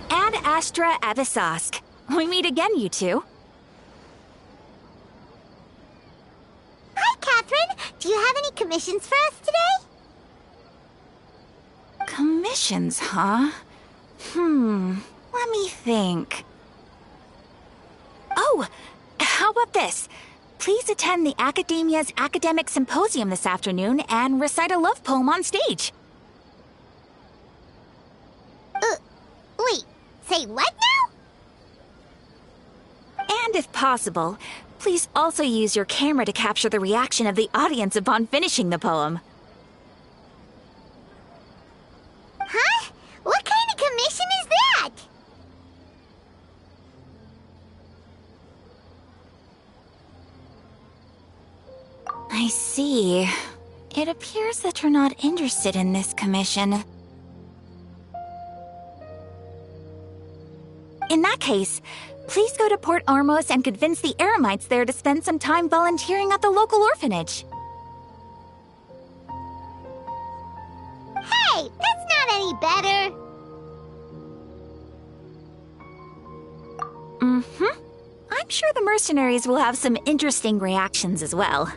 Ad Astra Abyssosque. We meet again, you two. Hi, Catherine. Do you have any commissions for us today? Commissions, huh? Let me think. Oh, how about this? Please attend the Academia's Academic Symposium this afternoon and recite a love poem on stage. Wait, say what now? And if possible, please also use your camera to capture the reaction of the audience upon finishing the poem. Huh? What kind of commission is that? I see. It appears that you're not interested in this commission. In that case, please go to Port Ormos and convince the Eremites there to spend some time volunteering at the local orphanage. Hey, that's not any better. I'm sure the mercenaries will have some interesting reactions as well.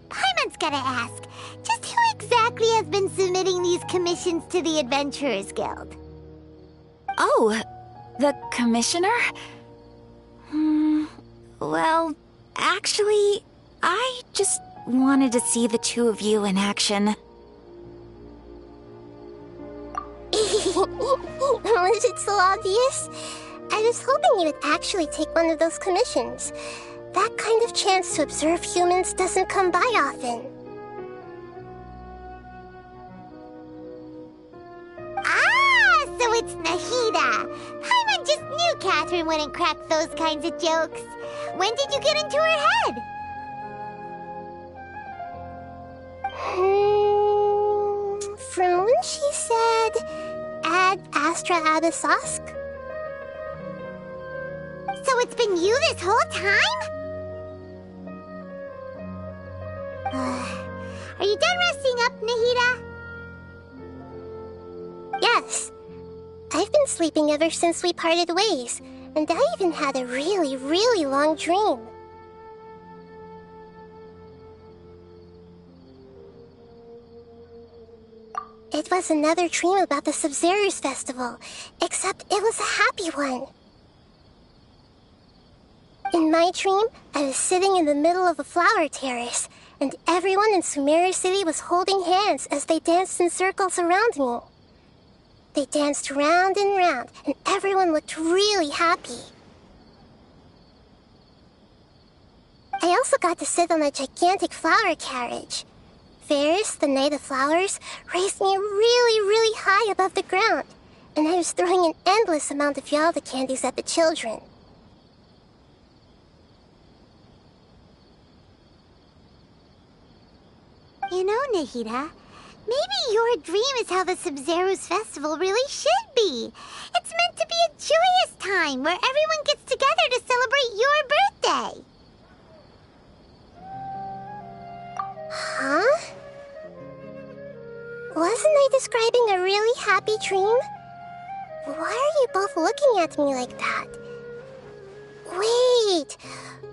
Paimon's gotta ask, just who exactly has been submitting these commissions to the Adventurers Guild? Oh, the commissioner? Well, actually, I just wanted to see the two of you in action. Was it so obvious? I was hoping you would actually take one of those commissions. That kind of chance to observe humans doesn't come by often. Ah, so it's Nahida. Paimon just knew Catherine wouldn't crack those kinds of jokes. When did you get into her head? From when she said, Ad Astra Abyssosque? So it's been you this whole time? Are you done resting up, Nahida? Yes. I've been sleeping ever since we parted ways, and I even had a really, really long dream. It was another dream about the Sub-Zero's festival, except it was a happy one. In my dream, I was sitting in the middle of a flower terrace, and everyone in Sumeru City was holding hands as they danced in circles around me. They danced round and round, and everyone looked really happy. I also got to sit on a gigantic flower carriage. Ferris, the Knight of Flowers, raised me really, really high above the ground, and I was throwing an endless amount of Yalda candies at the children. You know, Nahida, maybe your dream is how the Sub-Zero's festival really should be. It's meant to be a joyous time where everyone gets together to celebrate your birthday. Huh? Wasn't I describing a really happy dream? Why are you both looking at me like that? Wait,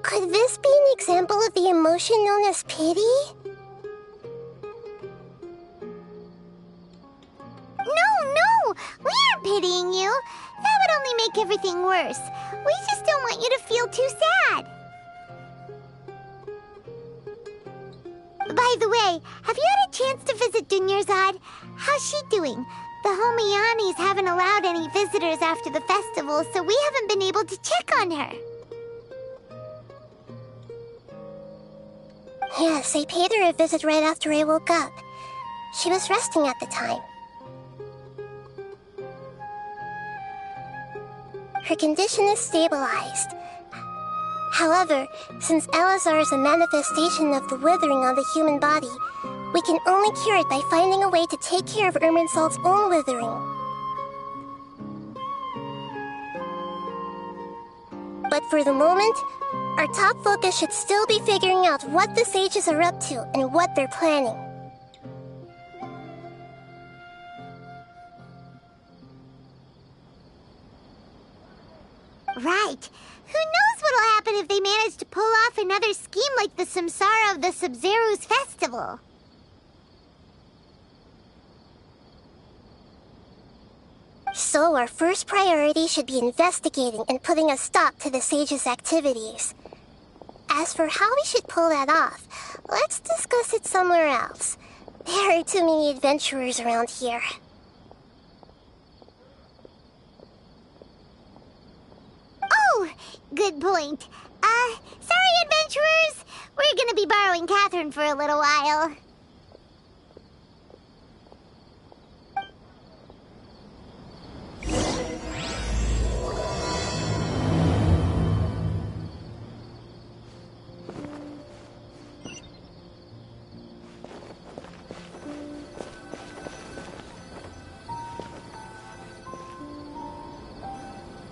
could this be an example of the emotion known as pity? No, we aren't pitying you. That would only make everything worse. We just don't want you to feel too sad. By the way, have you had a chance to visit Dunyarzad? How's she doing? The Homianis haven't allowed any visitors after the festival, so we haven't been able to check on her. Yes, I paid her a visit right after I woke up. She was resting at the time. Her condition is stabilized. However, since Elazar is a manifestation of the withering on the human body, we can only cure it by finding a way to take care of Irminsul's own withering. But for the moment, our top focus should still be figuring out what the sages are up to and what they're planning. Right. Who knows what'll happen if they manage to pull off another scheme like the Samsara of the Sub-Zero's festival. So our first priority should be investigating and putting a stop to the sages' activities. As for how we should pull that off, let's discuss it somewhere else. There are too many adventurers around here. Oh, good point. Sorry, adventurers. We're gonna be borrowing Catherine for a little while.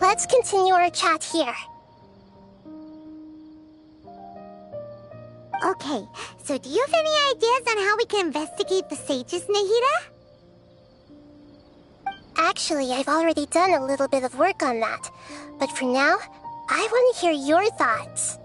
Let's continue our chat here. Okay, so do you have any ideas on how we can investigate the sages, Nahida? Actually, I've already done a little bit of work on that. But for now, I want to hear your thoughts.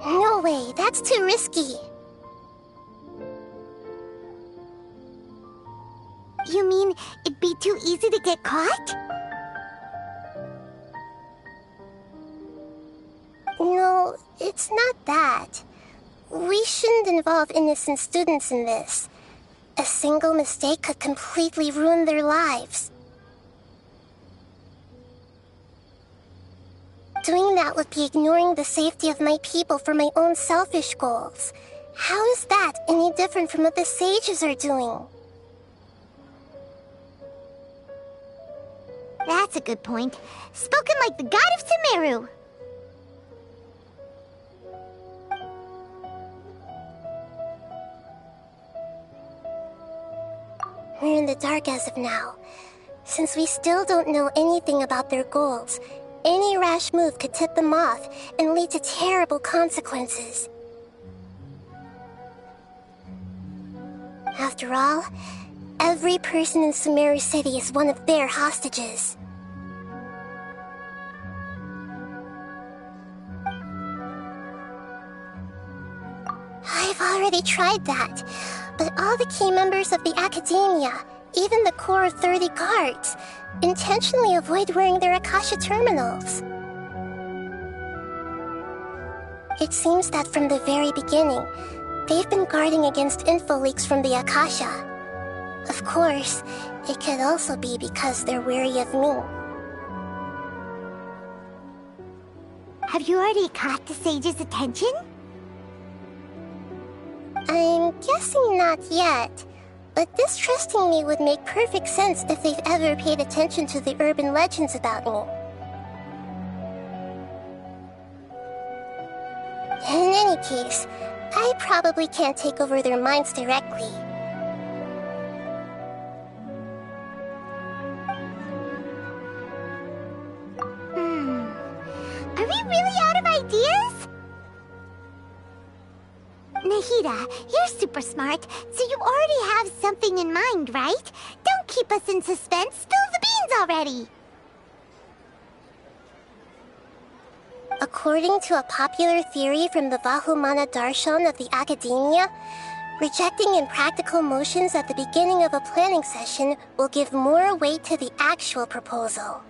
No way, that's too risky. You mean it'd be too easy to get caught? No, it's not that. We shouldn't involve innocent students in this. A single mistake could completely ruin their lives. Doing that would be ignoring the safety of my people for my own selfish goals. How is that any different from what the sages are doing? That's a good point. Spoken like the god of Sumeru. We're in the dark as of now. Since we still don't know anything about their goals, any rash move could tip them off and lead to terrible consequences. After all, every person in Sumeru City is one of their hostages. I've already tried that, but all the key members of the Academia, even the core of 30 guards, intentionally avoid wearing their Akasha terminals. It seems that from the very beginning, they've been guarding against info leaks from the Akasha. Of course, it could also be because they're wary of me. Have you already caught the sage's attention? I'm guessing not yet, but distrusting me would make perfect sense if they've ever paid attention to the urban legends about me. In any case, I probably can't take over their minds directly. Are we really out of ideas? Nahida, you're super smart, so you already have something in mind, right? Don't keep us in suspense. Spill the beans already. According to a popular theory from the Vahumana Darshan of the Academia, rejecting impractical motions at the beginning of a planning session will give more weight to the actual proposal.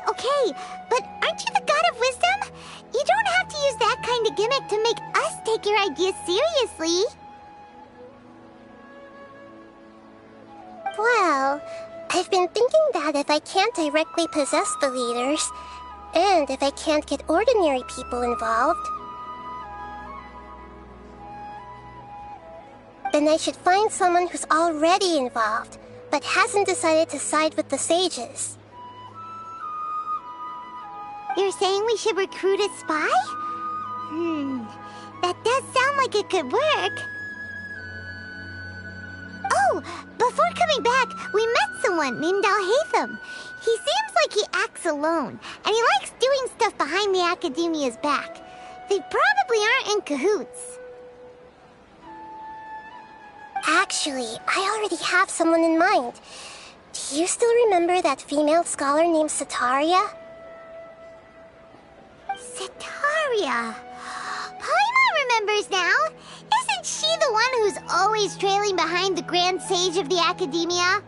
Okay, but aren't you the god of wisdom? You don't have to use that kind of gimmick to make us take your ideas seriously. Well, I've been thinking that if I can't directly possess the leaders, and if I can't get ordinary people involved, then I should find someone who's already involved, but hasn't decided to side with the sages. You're saying we should recruit a spy? That does sound like it could work. Oh, before coming back, we met someone named Alhaitham. He seems like he acts alone, and he likes doing stuff behind the Academia's back. They probably aren't in cahoots. Actually, I already have someone in mind. Do you still remember that female scholar named Sataria? Sataria. Paimon remembers now. Isn't she the one who's always trailing behind the Grand Sage of the Academia?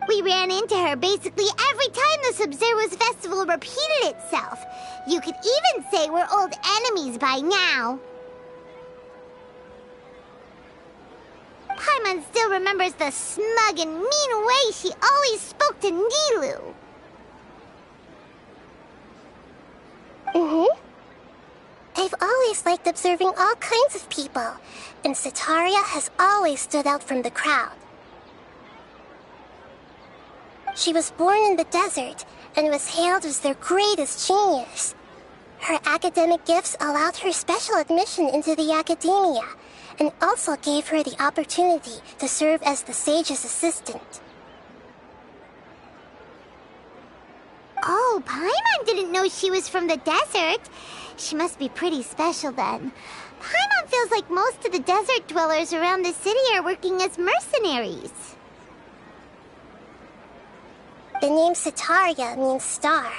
We ran into her basically every time the Sub-Zero's festival repeated itself. You could even say we're old enemies by now. Paimon still remembers the smug and mean way she always spoke to Nilu. I've always liked observing all kinds of people, and Sataria has always stood out from the crowd. She was born in the desert and was hailed as their greatest genius. Her academic gifts allowed her special admission into the Academia, and also gave her the opportunity to serve as the sage's assistant. Oh, Paimon didn't know she was from the desert. She must be pretty special then. Paimon feels like most of the desert dwellers around the city are working as mercenaries. The name Sataria means star.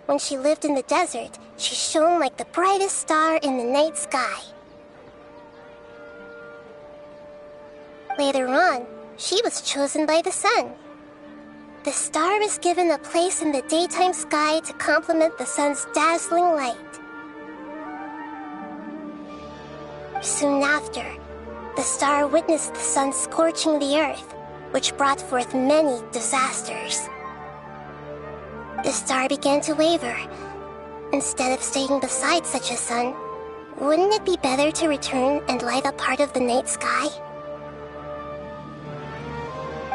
When she lived in the desert, she shone like the brightest star in the night sky. Later on, she was chosen by the sun. The star was given a place in the daytime sky to complement the sun's dazzling light. Soon after, the star witnessed the sun scorching the earth, which brought forth many disasters. The star began to waver. Instead of staying beside such a sun, wouldn't it be better to return and light up part of the night sky?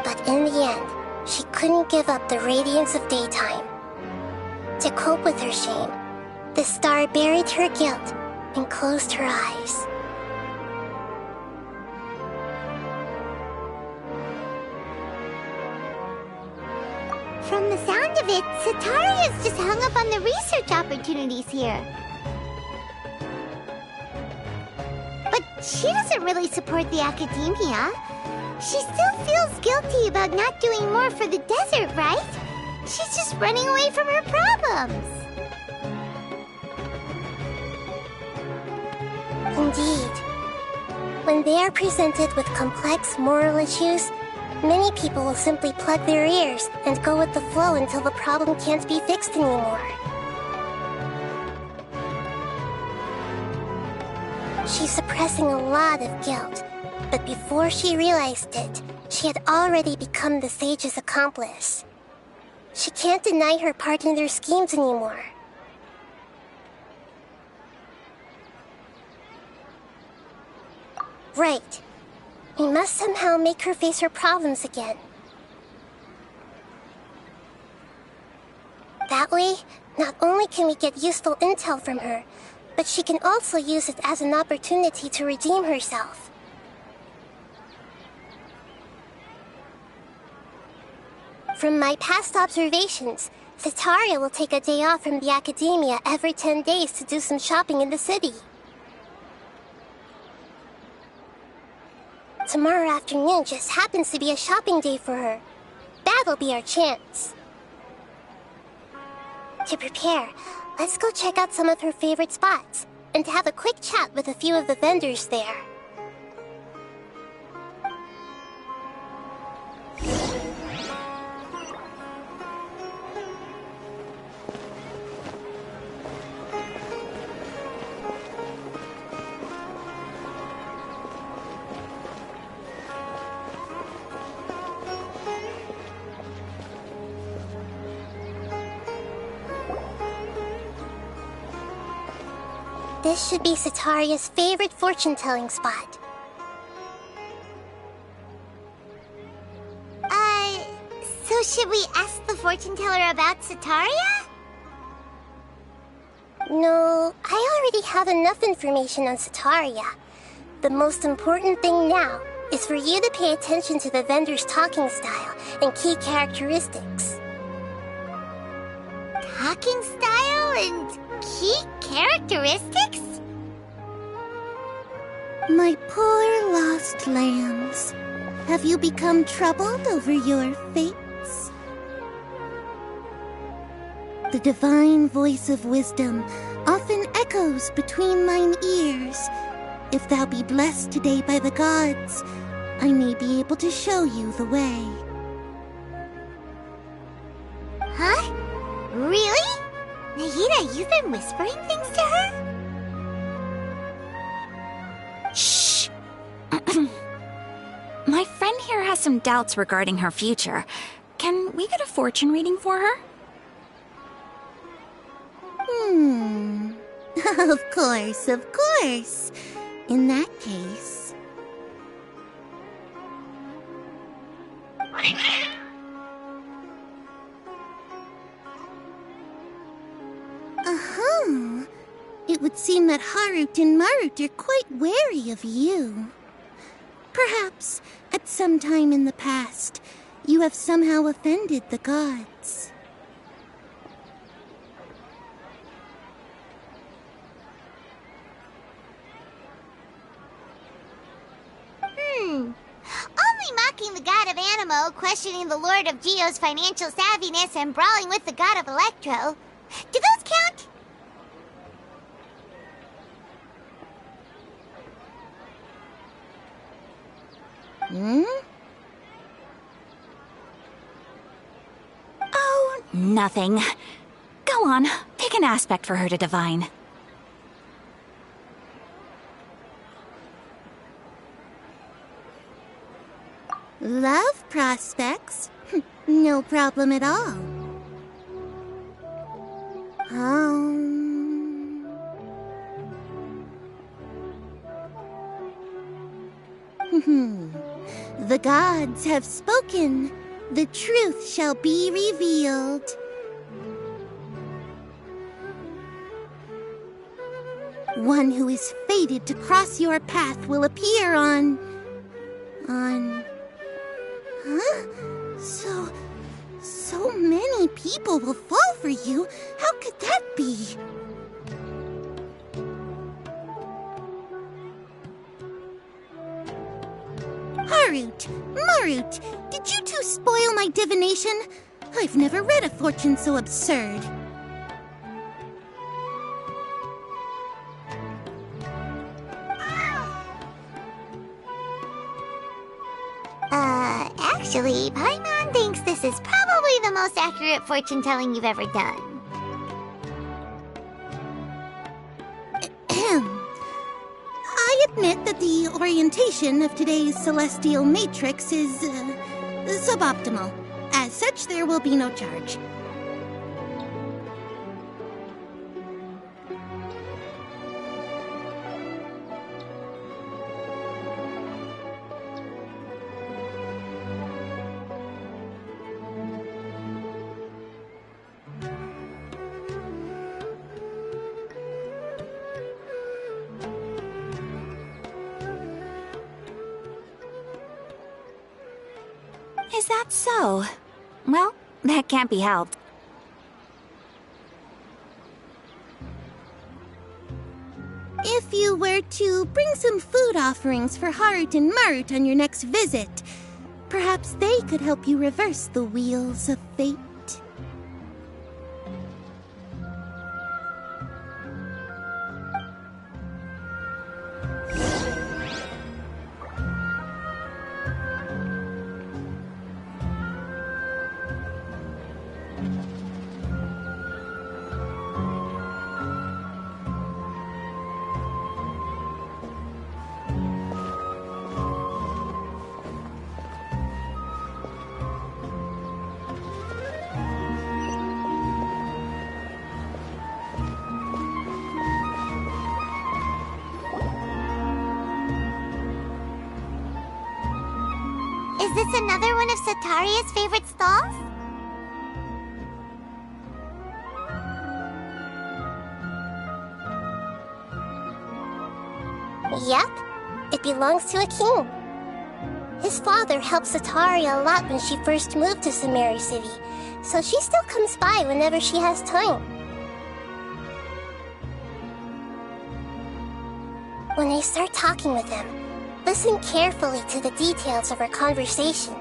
But in the end, she couldn't give up the radiance of daytime. To cope with her shame, the star buried her guilt and closed her eyes. From the sound of it, Sataria's just hung up on the research opportunities here. But she doesn't really support the Academia. She still feels guilty about not doing more for the desert, right? She's just running away from her problems. Indeed. When they are presented with complex moral issues, many people will simply plug their ears and go with the flow until the problem can't be fixed anymore. She's suppressing a lot of guilt, but before she realized it, she had already become the sage's accomplice. She can't deny her part in their schemes anymore. Right. We must somehow make her face her problems again. That way, not only can we get useful intel from her, but she can also use it as an opportunity to redeem herself. From my past observations, Sataria will take a day off from the Academia every 10 days to do some shopping in the city. Tomorrow afternoon just happens to be a shopping day for her. That'll be our chance. To prepare, let's go check out some of her favorite spots, and have a quick chat with a few of the vendors there. This should be Sataria's favorite fortune-telling spot. So should we ask the fortune teller about Sataria? No, I already have enough information on Sataria. The most important thing now is for you to pay attention to the vendor's talking style and key characteristics. Talking style and key characteristics? My poor lost lambs. Have you become troubled over your fates? The divine voice of wisdom often echoes between mine ears. If thou be blessed today by the gods, I may be able to show you the way. Huh? Really? Nahida, you've been whispering things to her? Shh! My friend here has some doubts regarding her future. Can we get a fortune reading for her? Of course, of course. In that case... It would seem that Harut and Marut are quite wary of you. Perhaps, at some time in the past, you have somehow offended the gods. Only mocking the god of Animo, questioning the lord of Geo's financial savviness, and brawling with the god of Electro. Do those count? Oh, nothing. Go on, pick an aspect for her to divine. Love prospects? No problem at all. The gods have spoken. The truth shall be revealed. One who is fated to cross your path will appear on... Huh? So many people will fall for you. How could that be? Harut, Marut, did you two spoil my divination? I've never read a fortune so absurd. Actually, Paimon thinks this is probably the most accurate fortune-telling you've ever done. I admit that the orientation of today's celestial matrix is suboptimal. As such, there will be no charge. Is that so? Well, that can't be helped. If you were to bring some food offerings for Harut and Marut on your next visit, perhaps they could help you reverse the wheels of fate. Is this another one of Sataria's favorite stalls? Yep, it belongs to a king. His father helped Sataria a lot when she first moved to Sumeru City, so she still comes by whenever she has time. When I start talking with him, listen carefully to the details of our conversation.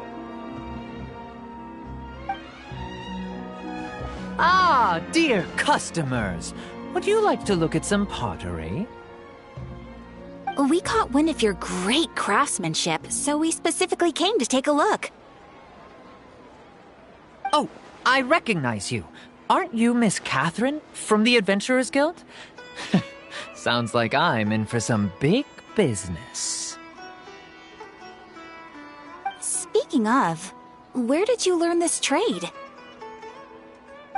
Ah, dear customers! Would you like to look at some pottery? We caught wind of your great craftsmanship, so we specifically came to take a look. Oh, I recognize you. Aren't you Miss Catherine from the Adventurers Guild? Sounds like I'm in for some big business. Speaking of, where did you learn this trade?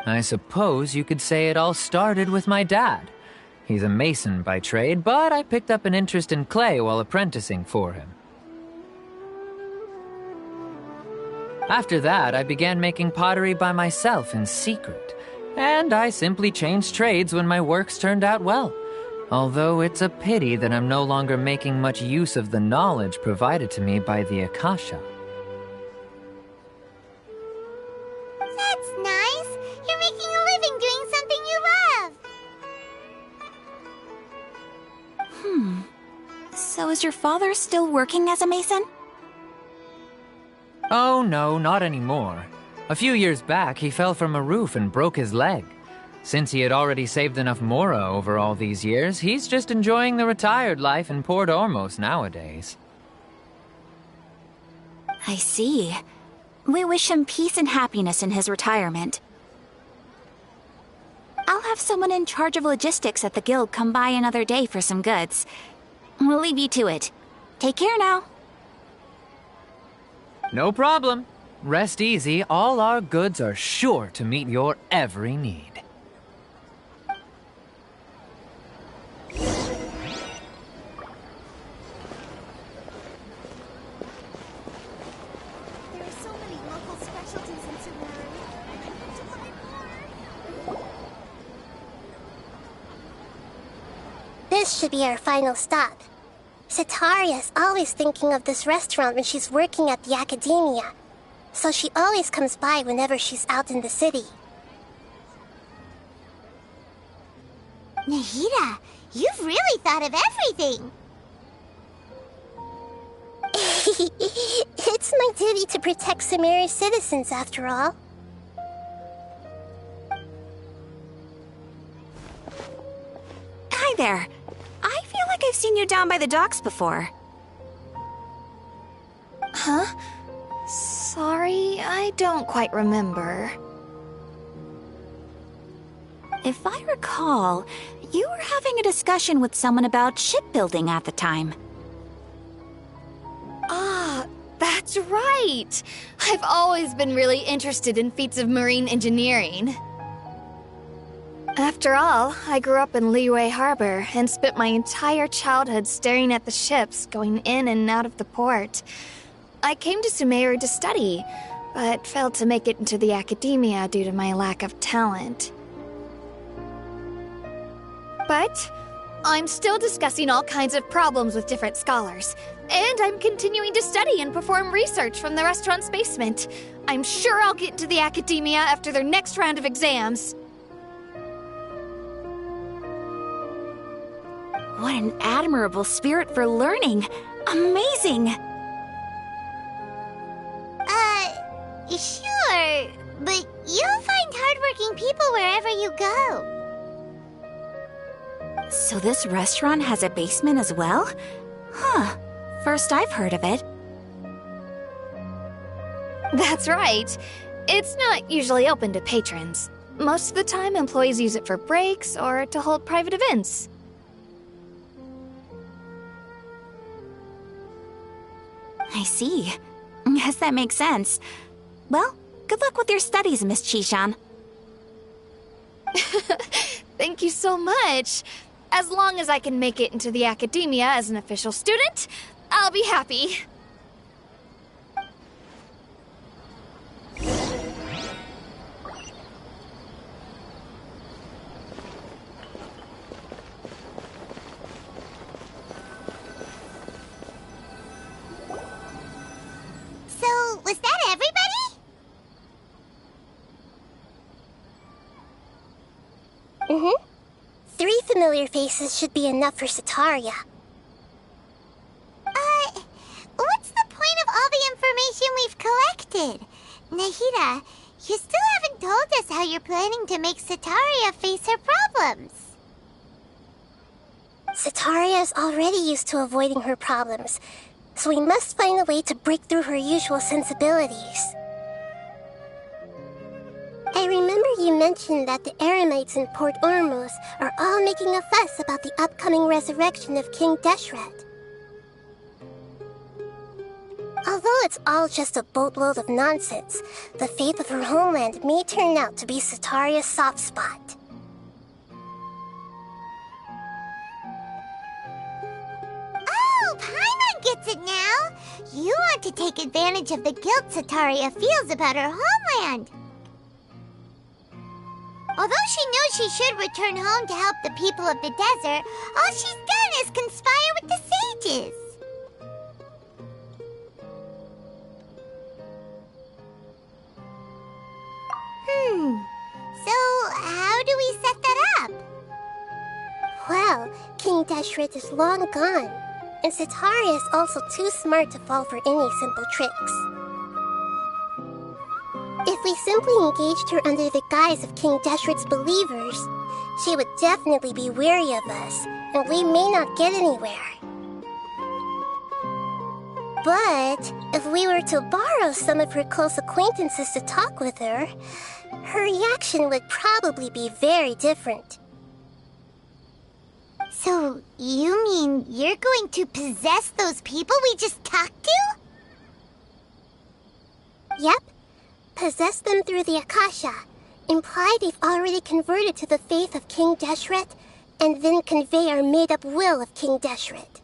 I suppose you could say it all started with my dad. He's a mason by trade, but I picked up an interest in clay while apprenticing for him. After that, I began making pottery by myself in secret, and I simply changed trades when my works turned out well. Although it's a pity that I'm no longer making much use of the knowledge provided to me by the Akasha. That's nice. You're making a living doing something you love. So is your father still working as a mason? Oh no, not anymore. A few years back, he fell from a roof and broke his leg. Since he had already saved enough mora over all these years, he's just enjoying the retired life in Port Ormos nowadays. I see. We wish him peace and happiness in his retirement. I'll have someone in charge of logistics at the guild come by another day for some goods. We'll leave you to it. Take care now. No problem. Rest easy, all our goods are sure to meet your every need. There are so many local specialties in Sumeru. I need to learn more. This should be our final stop. Sataria's always thinking of this restaurant when she's working at the academia, so she always comes by whenever she's out in the city. Nahida, you've really thought of everything. It's my duty to protect Sumeru's citizens, after all. Hi there. I feel like I've seen you down by the docks before. Huh? Sorry, I don't quite remember. If I recall, you were having a discussion with someone about shipbuilding at the time. Ah, that's right! I've always been really interested in feats of marine engineering. After all, I grew up in Liyue Harbor and spent my entire childhood staring at the ships going in and out of the port. I came to Sumeru to study, but failed to make it into the academia due to my lack of talent. But I'm still discussing all kinds of problems with different scholars, and I'm continuing to study and perform research from the restaurant's basement. I'm sure I'll get into the academia after their next round of exams. What an admirable spirit for learning. Amazing. Sure, but you'll find hardworking people wherever you go. So this restaurant has a basement as well? Huh. First I've heard of it. That's right. It's not usually open to patrons. Most of the time, employees use it for breaks or to hold private events. I see. Guess that makes sense. Well, good luck with your studies, Miss Chishan. Thank you so much. As long as I can make it into the academia as an official student, I'll be happy. Mm-hmm. 3 familiar faces should be enough for Sataria. What's the point of all the information we've collected? Nahida, you still haven't told us how you're planning to make Sataria face her problems. Sataria is already used to avoiding her problems, so we must find a way to break through her usual sensibilities. I remember you mentioned that the Eremites in Port Ormuz are all making a fuss about the upcoming resurrection of King Deshret. Although it's all just a boatload of nonsense, the fate of her homeland may turn out to be Sataria's soft spot. Oh, Paimon gets it now! You want to take advantage of the guilt Sataria feels about her homeland. Although she knows she should return home to help the people of the desert, all she's done is conspire with the sages. So how do we set that up? Well, King Deshret is long gone, and Sataria is also too smart to fall for any simple tricks. If we simply engaged her under the guise of King Deshret's believers, she would definitely be wary of us, and we may not get anywhere. But if we were to borrow some of her close acquaintances to talk with her, her reaction would probably be very different. So, you mean you're going to possess those people we just talked to? Yep. Possess them through the Akasha. Imply they've already converted to the faith of King Deshret, and then convey our made-up will of King Deshret.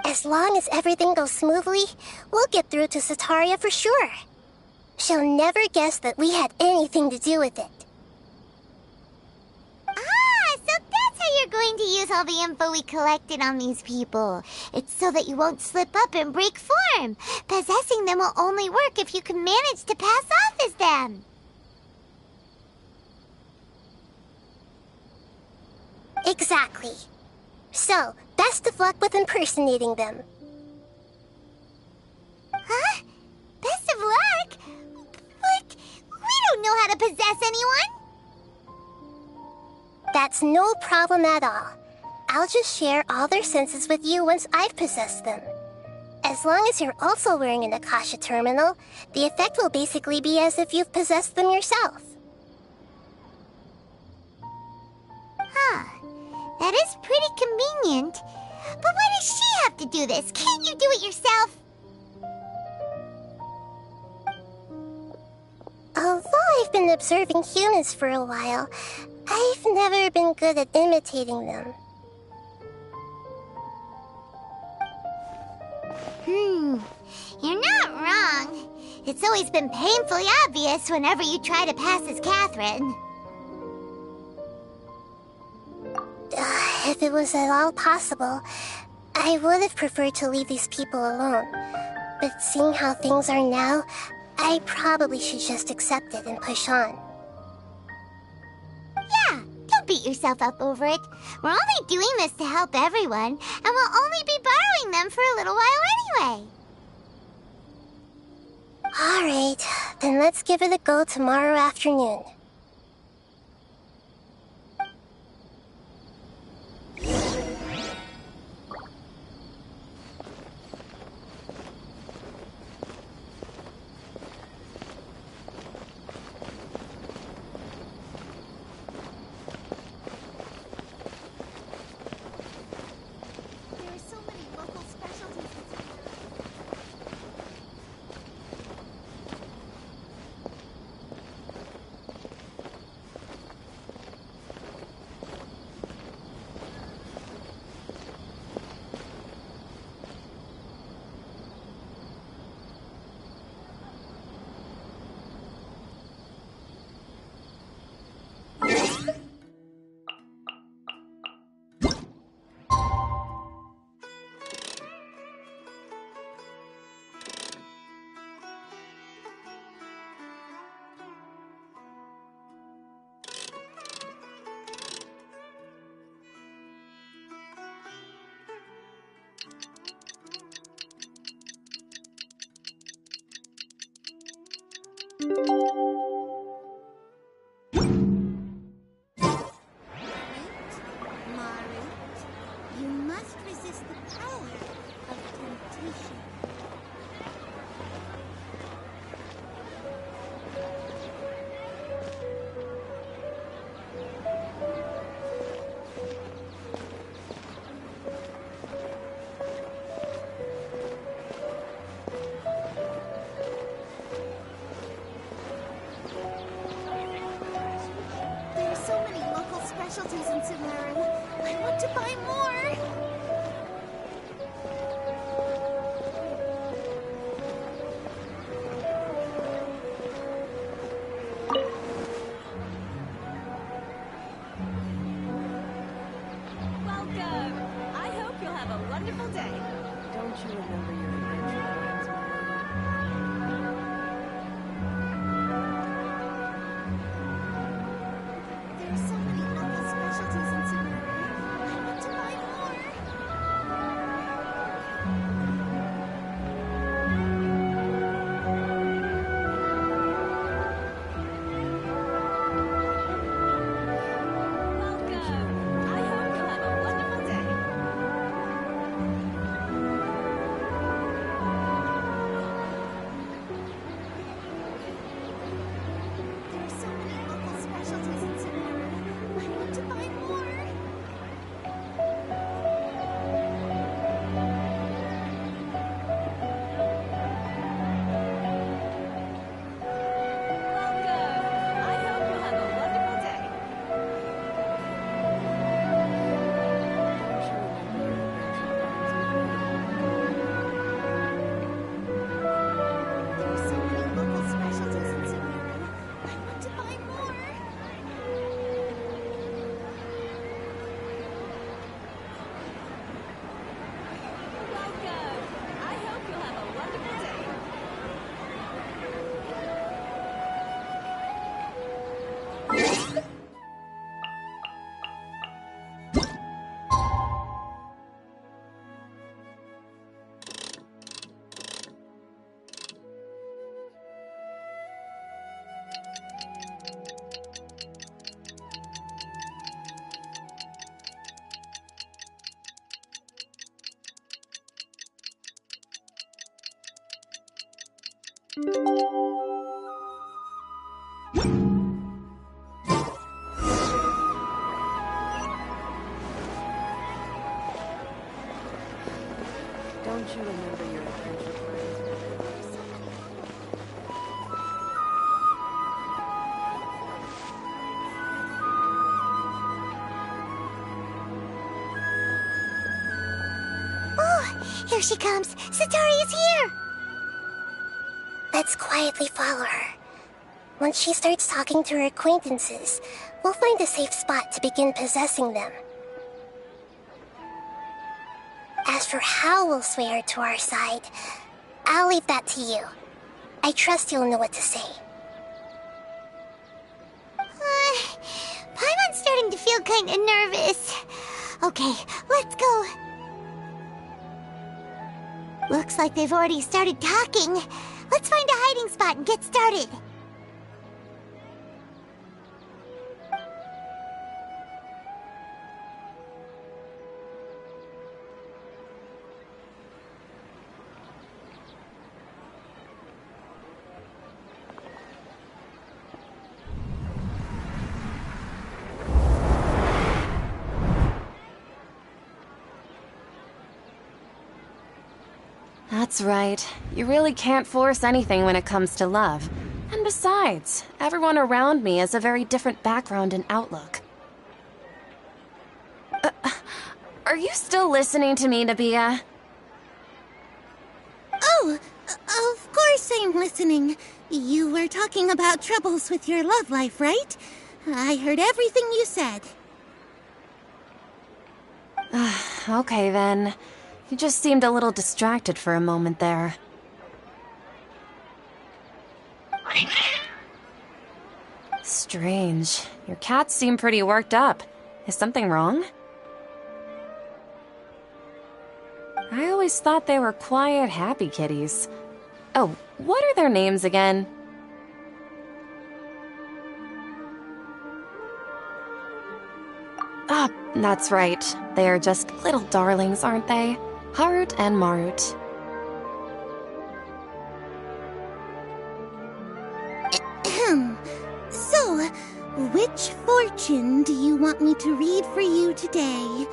As long as everything goes smoothly, we'll get through to Sataria for sure. She'll never guess that we had anything to do with it. So that's how you're going to use all the info we collected on these people. It's so that you won't slip up and break form. Possessing them will only work if you can manage to pass off as them. Exactly. So, best of luck with impersonating them. Huh? Best of luck? But we don't know how to possess anyone. That's no problem at all. I'll just share all their senses with you once I've possessed them. As long as you're also wearing an Akasha terminal, the effect will basically be as if you've possessed them yourself. Huh. That is pretty convenient. But why does she have to do this? Can't you do it yourself? Although I've been observing humans for a while, I've never been good at imitating them. You're not wrong. It's always been painfully obvious whenever you try to pass as Catherine. If it was at all possible, I would have preferred to leave these people alone. But seeing how things are now, I probably should just accept it and push on. Yeah, don't beat yourself up over it. We're only doing this to help everyone, and we'll only be borrowing them for a little while anyway. Alright, then let's give it a go tomorrow afternoon. Sumeru. I want to buy more. Welcome! I hope you'll have a wonderful day. Don't you remember your adventure plans, There's so many local specialties in Sumeru. I want to buy more. Welcome! I hope you'll have a wonderful day. There's so many local specialties in Sumeru. I want to buy more. Welcome! I hope you'll have a wonderful day. Don't you remember your adventure plans, There's so many local specialties in Sumeru. I want to buy more. Welcome! I hope you'll have a wonderful day. Don't you remember your adventure plans? Oh, here she comes. Satori is here. Let's quietly follow her. Once she starts talking to her acquaintances, we'll find a safe spot to begin possessing them. As for how we'll sway her to our side, I'll leave that to you. I trust you'll know what to say. Paimon's starting to feel kind of nervous. Okay, let's go. Looks like they've already started talking. Let's find a hiding spot and get started. That's right. You really can't force anything when it comes to love. And besides, everyone around me has a very different background and outlook. Are you still listening to me, Nabia? Oh, of course I'm listening. You were talking about troubles with your love life, right? I heard everything you said. Okay then. You just seemed a little distracted for a moment there. Strange. Your cats seem pretty worked up. Is something wrong? I always thought they were quiet, happy kitties. Oh, what are their names again? Ah, that's right. They are just little darlings, aren't they? Harut and Marut. So, which fortune do you want me to read for you today?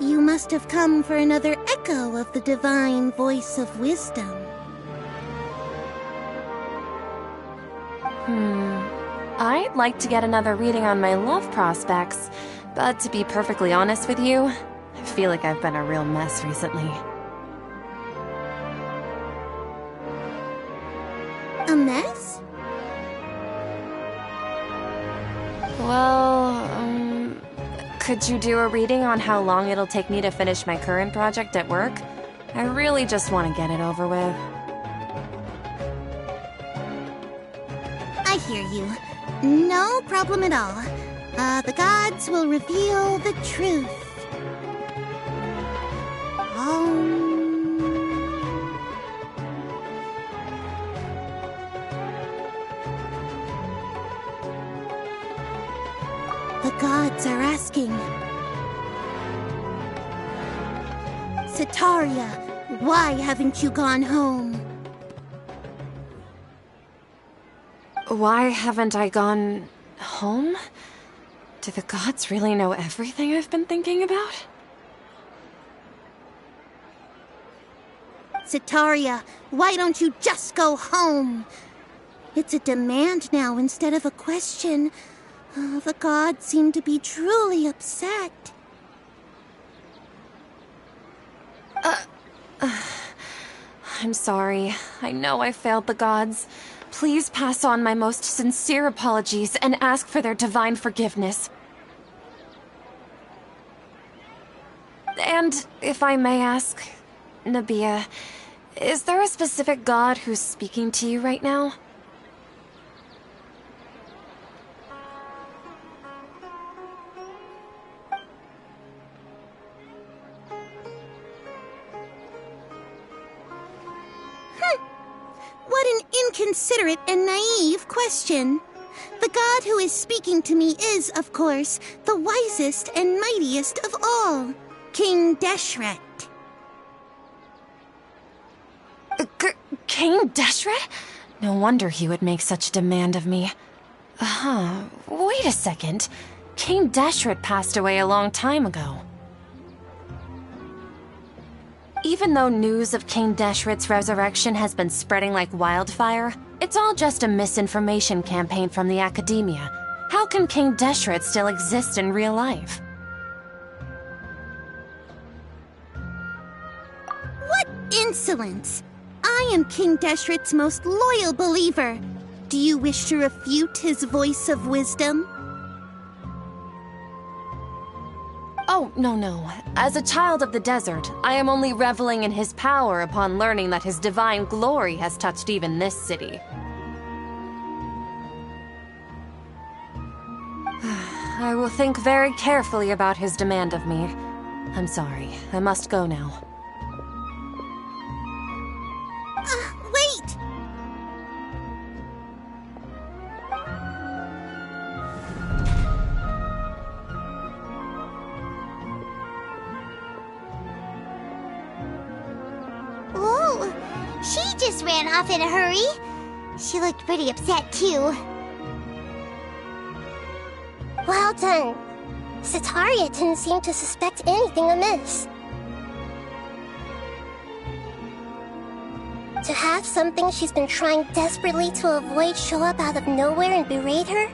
You must have come for another echo of the divine voice of wisdom. I'd like to get another reading on my love prospects, But to be perfectly honest with you, I feel like I've been a real mess recently. A mess? Well, could you do a reading on how long it'll take me to finish my current project at work? I really just want to get it over with. I hear you. No problem at all. The gods will reveal the truth. The gods are asking. Sataria, why haven't you gone home? Why haven't I gone home? Do the gods really know everything I've been thinking about? Sataria, why don't you just go home? It's a demand now instead of a question. The gods seem to be truly upset. I'm sorry. I know I failed the gods. Please pass on my most sincere apologies and ask for their divine forgiveness. And if I may ask, Nabia, is there a specific god who's speaking to you right now? What an inconsiderate and naive question. The god who is speaking to me is, of course, the wisest and mightiest of all, King Deshret. King Deshret? No wonder he would make such a demand of me. Wait a second. King Deshret passed away a long time ago. Even though news of King Deshret's resurrection has been spreading like wildfire, it's all just a misinformation campaign from the academia. How can King Deshret still exist in real life? What insolence! I am King Deshret's most loyal believer. Do you wish to refute his voice of wisdom? Oh, no. As a child of the desert, I am only reveling in his power upon learning that his divine glory has touched even this city. I will think very carefully about his demand of me. I'm sorry. I must go now. Wait! Whoa! She just ran off in a hurry. She looked pretty upset, too. Well done. Sataria didn't seem to suspect anything amiss. To have something she's been trying desperately to avoid show up out of nowhere and berate her,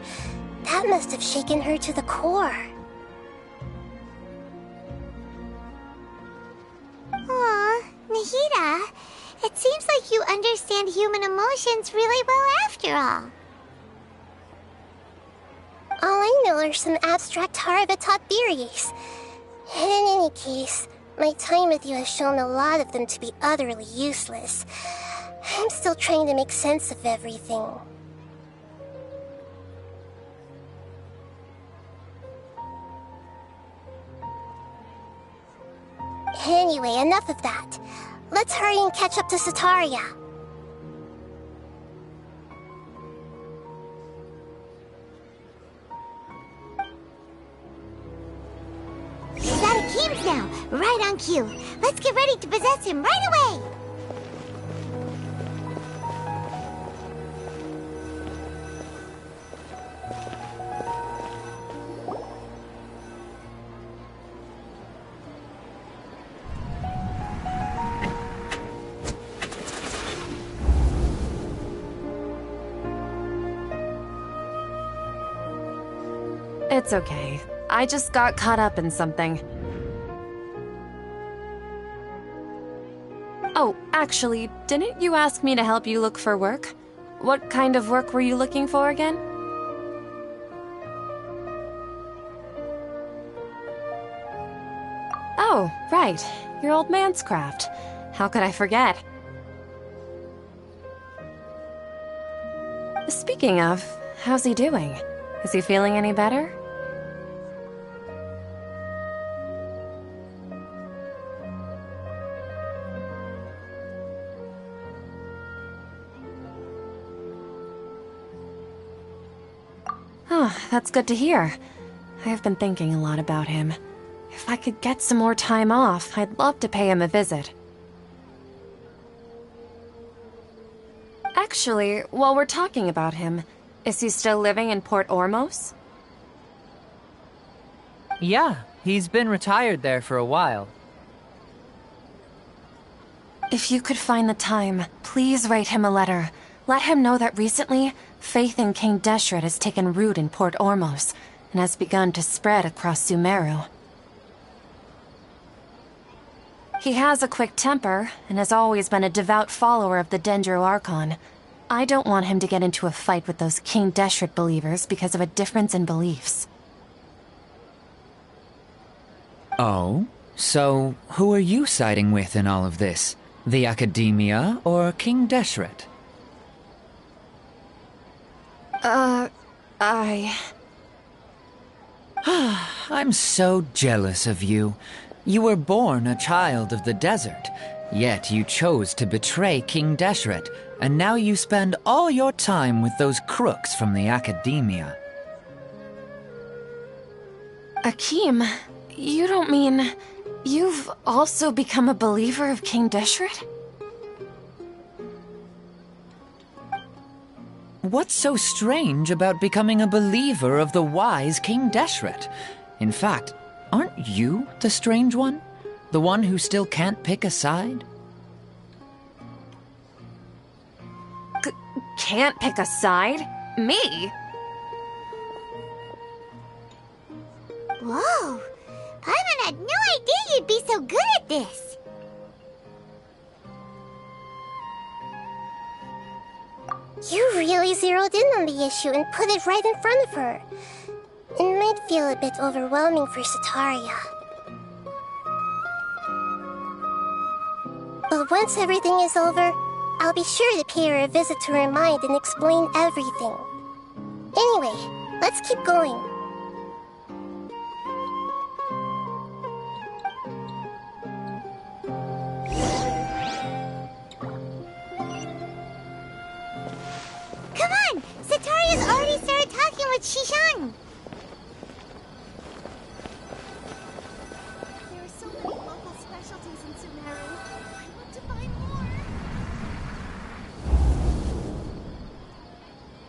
that must have shaken her to the core. Aw, Nahida, it seems like you understand human emotions really well after all. All I know are some abstract Harvard-taught theories. In any case, my time with you has shown a lot of them to be utterly useless. I'm still trying to make sense of everything. Anyway, enough of that. Let's hurry and catch up to Sataria. He's out of Keem's now, right on cue. Let's get ready to possess him right away! It's okay. I just got caught up in something. Oh, actually, didn't you ask me to help you look for work? What kind of work were you looking for again? Oh, right. Your old man's craft. How could I forget? Speaking of, how's he doing? Is he feeling any better? Oh, that's good to hear. I have been thinking a lot about him. If I could get some more time off, I'd love to pay him a visit. Actually, while we're talking about him, is he still living in Port Ormos? Yeah, he's been retired there for a while. If you could find the time, please write him a letter. Let him know that recently, faith in King Deshret has taken root in Port Ormos and has begun to spread across Sumeru. He has a quick temper and has always been a devout follower of the Dendro Archon. I don't want him to get into a fight with those King Deshret believers because of a difference in beliefs. Oh? So, who are you siding with in all of this? The Academia or King Deshret? I'm so jealous of you. You were born a child of the desert, yet you chose to betray King Deshret, and now you spend all your time with those crooks from the Academia. Akeem, you don't mean... you've also become a believer of King Deshret? What's so strange about becoming a believer of the wise King Deshret? In fact, aren't you the strange one? The one who still can't pick a side? Can't pick a side? Me? Whoa! Paimon had no idea you'd be so good at this! You really zeroed in on the issue and put it right in front of her. It might feel a bit overwhelming for Sataria. But once everything is over, I'll be sure to pay her a visit to her mind and explain everything. Anyway, let's keep going. Come on! Sataria's already started talking with Shishan! There are so many local specialties in Sumeru. I want to find more.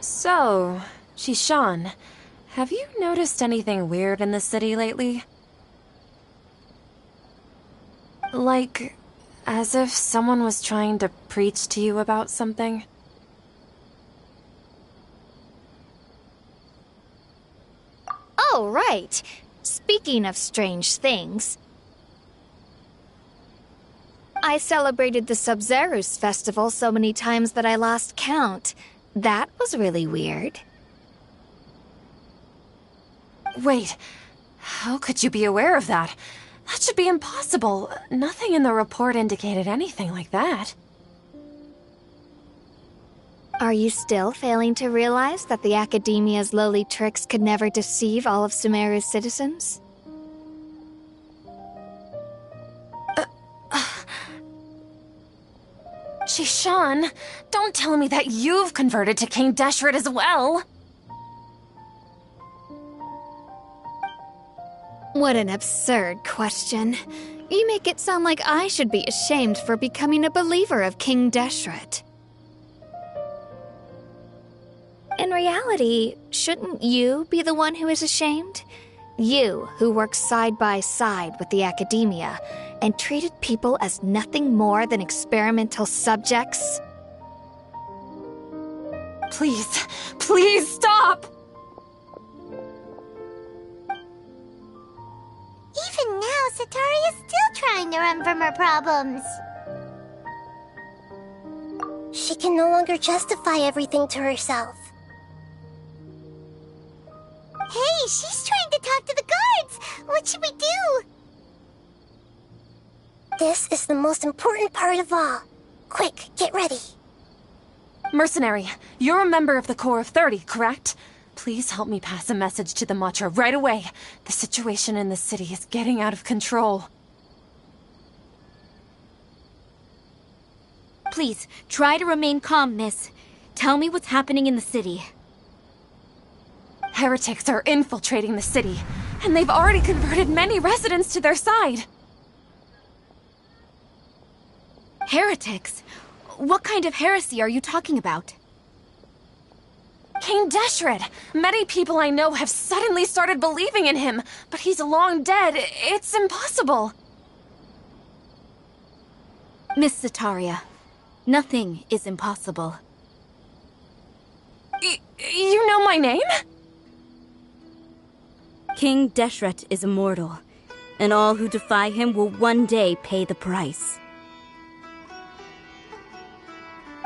So, Shishan, have you noticed anything weird in the city lately? Like, as if someone was trying to preach to you about something? Oh, right. Speaking of strange things, I celebrated the Sub-Zerus festival so many times that I lost count. That was really weird. Wait, how could you be aware of that? That should be impossible. Nothing in the report indicated anything like that. Are you still failing to realize that the Academia's lowly tricks could never deceive all of Sumeru's citizens? Shishan, don't tell me that you've converted to King Deshret as well! What an absurd question. You make it sound like I should be ashamed for becoming a believer of King Deshret. In reality, shouldn't you be the one who is ashamed? You, who works side by side with the Academia and treated people as nothing more than experimental subjects? Please, please stop! to run from her problems. She can no longer justify everything to herself. Hey, she's trying to talk to the guards! What should we do? This is the most important part of all. Quick, get ready. Mercenary, you're a member of the Corps of 30, correct? Please help me pass a message to the Matra right away. The situation in the city is getting out of control. Please, try to remain calm, miss. Tell me what's happening in the city. Heretics are infiltrating the city, and they've already converted many residents to their side. Heretics? What kind of heresy are you talking about? King Deshret! Many people I know have suddenly started believing in him, but he's long dead. It's impossible. Miss Sataria, nothing is impossible. You know my name? King Deshret is immortal, and all who defy him will one day pay the price.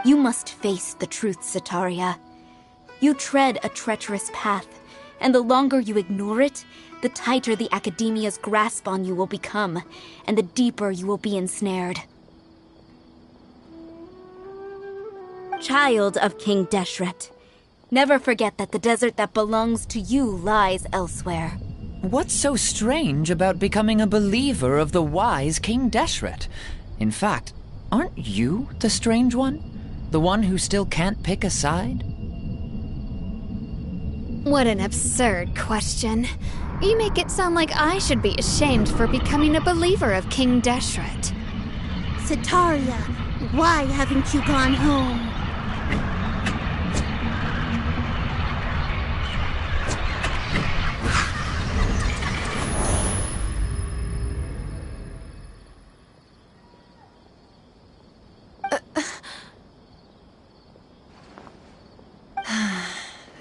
You must face the truth, Sataria. You tread a treacherous path, and the longer you ignore it, the tighter the Academia's grasp on you will become, and the deeper you will be ensnared. Child of King Deshret, never forget that the desert that belongs to you lies elsewhere. What's so strange about becoming a believer of the wise King Deshret? In fact, aren't you the strange one? The one who still can't pick a side? What an absurd question. You make it sound like I should be ashamed for becoming a believer of King Deshret. Sataria, why haven't you gone home?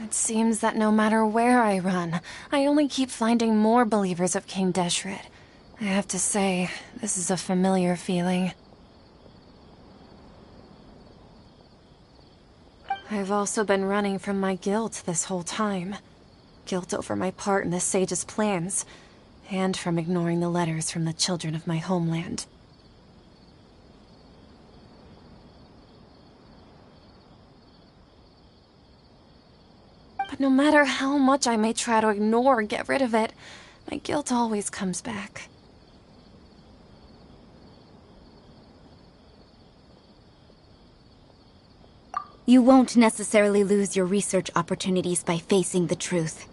It seems that no matter where I run, I only keep finding more believers of King Deshret. I have to say, this is a familiar feeling. I've also been running from my guilt this whole time. Guilt over my part in the sage's plans, and from ignoring the letters from the children of my homeland. But no matter how much I may try to ignore or get rid of it, my guilt always comes back. You won't necessarily lose your research opportunities by facing the truth.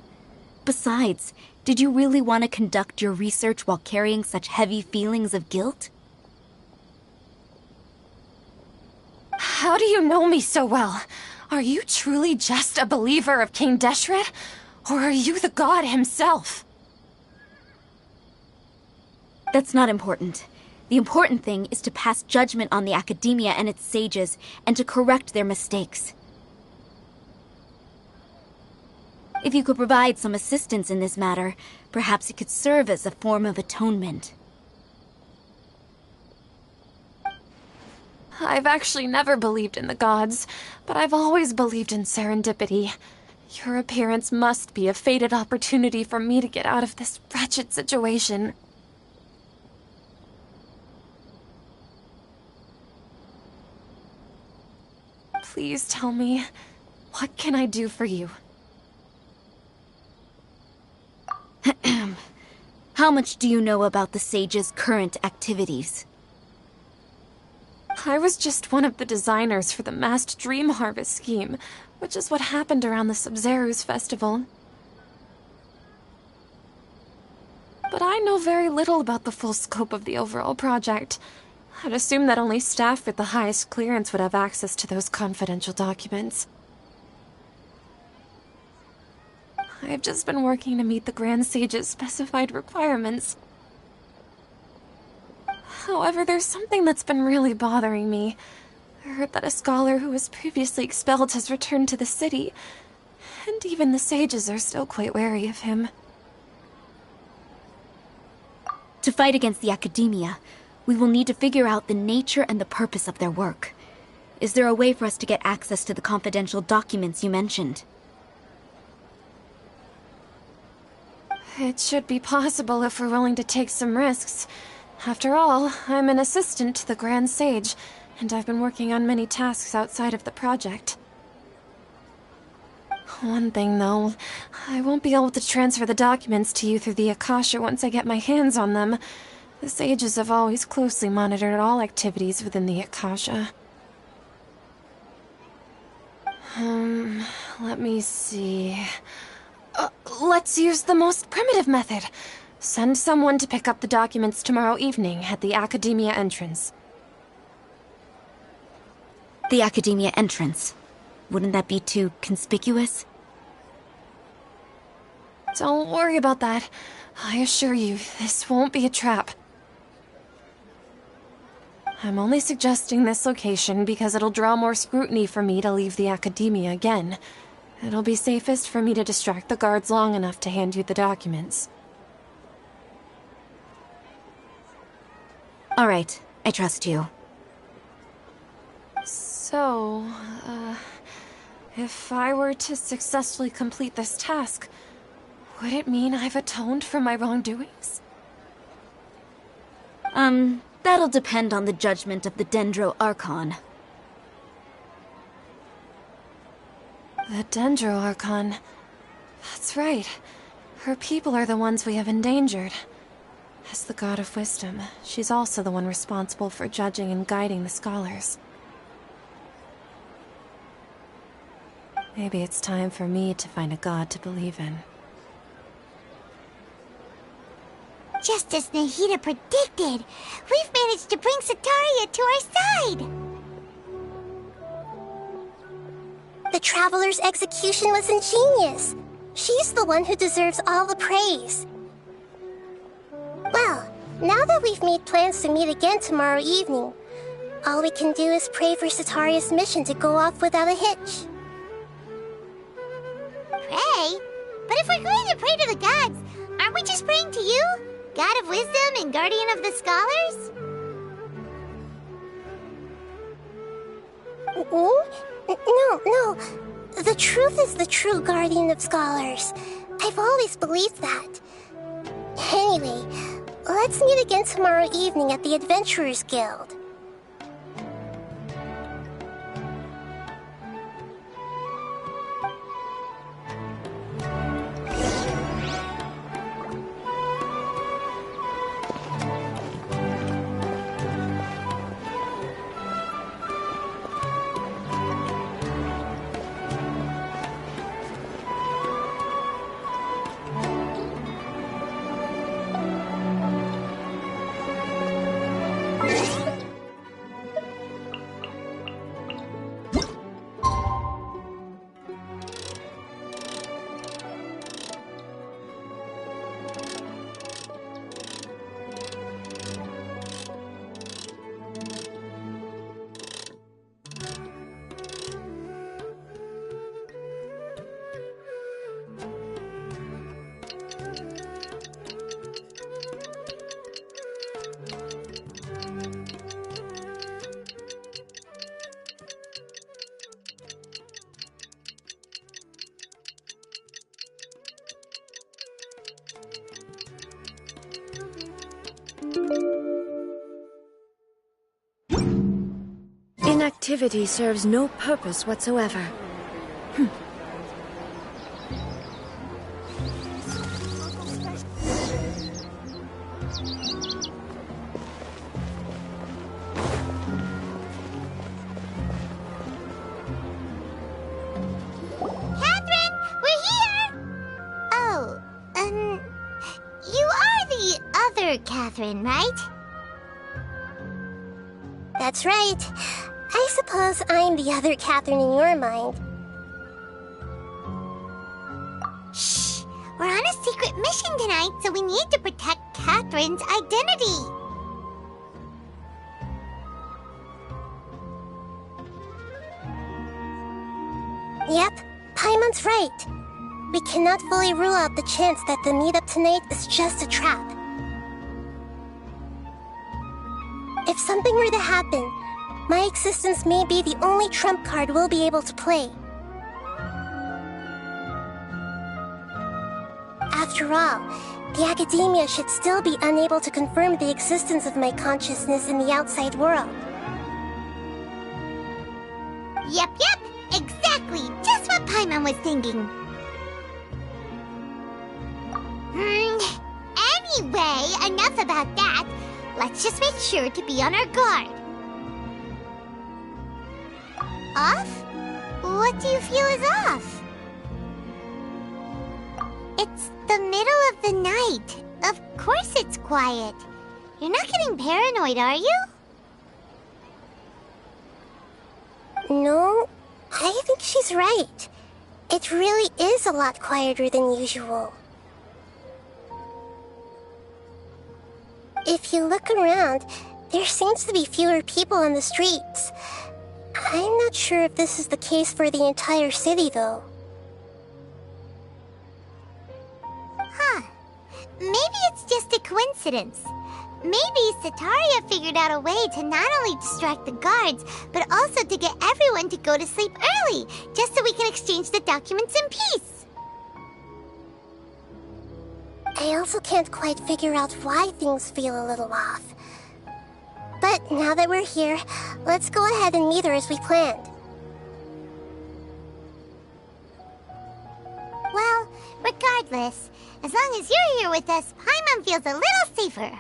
Besides, did you really want to conduct your research while carrying such heavy feelings of guilt? How do you know me so well? Are you truly just a believer of King Deshret? Or are you the god himself? That's not important. The important thing is to pass judgment on the Academia and its sages, and to correct their mistakes. If you could provide some assistance in this matter, perhaps it could serve as a form of atonement. I've actually never believed in the gods, but I've always believed in serendipity. Your appearance must be a fated opportunity for me to get out of this wretched situation. Please tell me, what can I do for you? How much do you know about the sage's current activities? I was just one of the designers for the masked dream harvest scheme, which is what happened around the Sub-Zero's festival. But I know very little about the full scope of the overall project. I'd assume that only staff with the highest clearance would have access to those confidential documents. I've just been working to meet the Grand Sage's specified requirements. However, there's something that's been really bothering me. I heard that a scholar who was previously expelled has returned to the city, and even the sages are still quite wary of him. To fight against the Academia, We will need to figure out the nature and the purpose of their work. Is there a way for us to get access to the confidential documents you mentioned? It should be possible if we're willing to take some risks. After all, I'm an assistant to the Grand Sage, and I've been working on many tasks outside of the project. One thing, though, I won't be able to transfer the documents to you through the Akasha once I get my hands on them. The sages have always closely monitored all activities within the Akasha. Let me see... let's use the most primitive method. Send someone to pick up the documents tomorrow evening at the Academia entrance. The Academia entrance? Wouldn't that be too conspicuous? Don't worry about that. I assure you, this won't be a trap. I'm only suggesting this location because it'll draw more scrutiny for me to leave the Academia again. It'll be safest for me to distract the guards long enough to hand you the documents. All right, I trust you. So, if I were to successfully complete this task, would it mean I've atoned for my wrongdoings? That'll depend on the judgment of the Dendro Archon. The Dendro Archon. That's right. Her people are the ones we have endangered. As the God of Wisdom, she's also the one responsible for judging and guiding the scholars. Maybe it's time for me to find a god to believe in. Just as Nahida predicted, we've managed to bring Sataria to our side! The Traveler's execution was ingenious. She's the one who deserves all the praise. Well, now that we've made plans to meet again tomorrow evening, all we can do is pray for Sataria's mission to go off without a hitch. Pray? But if we're going to pray to the gods, aren't we just praying to you? God of Wisdom and Guardian of the Scholars? No. The truth is the true Guardian of Scholars. I've always believed that. Anyway, let's meet again tomorrow evening at the Adventurers Guild. Inactivity serves no purpose whatsoever. Catherine, we're here! Oh, you are the other Catherine, right? That's right. I suppose I'm the other Catherine in your mind. Shh! We're on a secret mission tonight, so we need to protect Catherine's identity. Yep, Paimon's right. We cannot fully rule out the chance that the meetup tonight is just a trap. If something were to happen, my existence may be the only trump card we'll be able to play. After all, the Academia should still be unable to confirm the existence of my consciousness in the outside world. Yep, exactly. Just what Paimon was thinking. Anyway, enough about that. Let's just make sure to be on our guard. Off? What do you feel is off? It's the middle of the night. Of course it's quiet. You're not getting paranoid, are you? No, I think she's right. It really is a lot quieter than usual. If you look around, there seems to be fewer people on the streets. I'm not sure if this is the case for the entire city, though. Huh. Maybe it's just a coincidence. Maybe Sataria figured out a way to not only distract the guards, but also to get everyone to go to sleep early, just so we can exchange the documents in peace. I also can't quite figure out why things feel a little off. But now that we're here, let's go ahead and meet her as we planned. Well, regardless, as long as you're here with us, Paimon feels a little safer.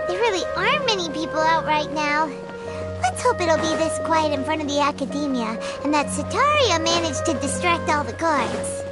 There really aren't many people out right now. Let's hope it'll be this quiet in front of the Academia, and that Sataria managed to distract all the guards.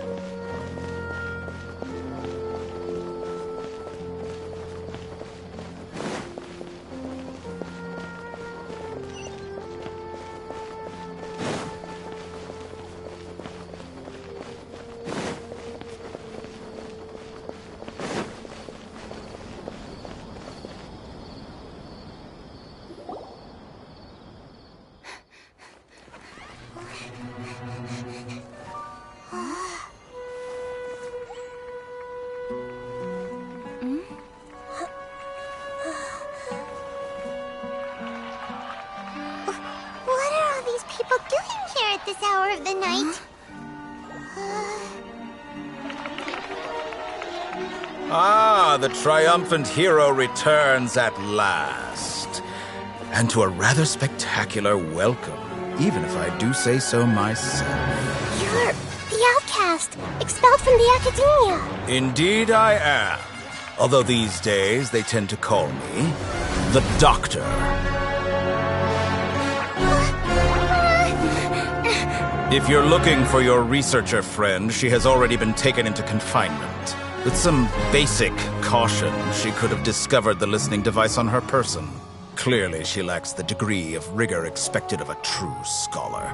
This hour of the night. Ah, the triumphant hero returns at last. And to a rather spectacular welcome, even if I do say so myself. You're the outcast, expelled from the Academia. Indeed I am. Although these days they tend to call me the Doctor. If you're looking for your researcher friend, she has already been taken into confinement. With some basic caution, she could have discovered the listening device on her person. Clearly, she lacks the degree of rigor expected of a true scholar.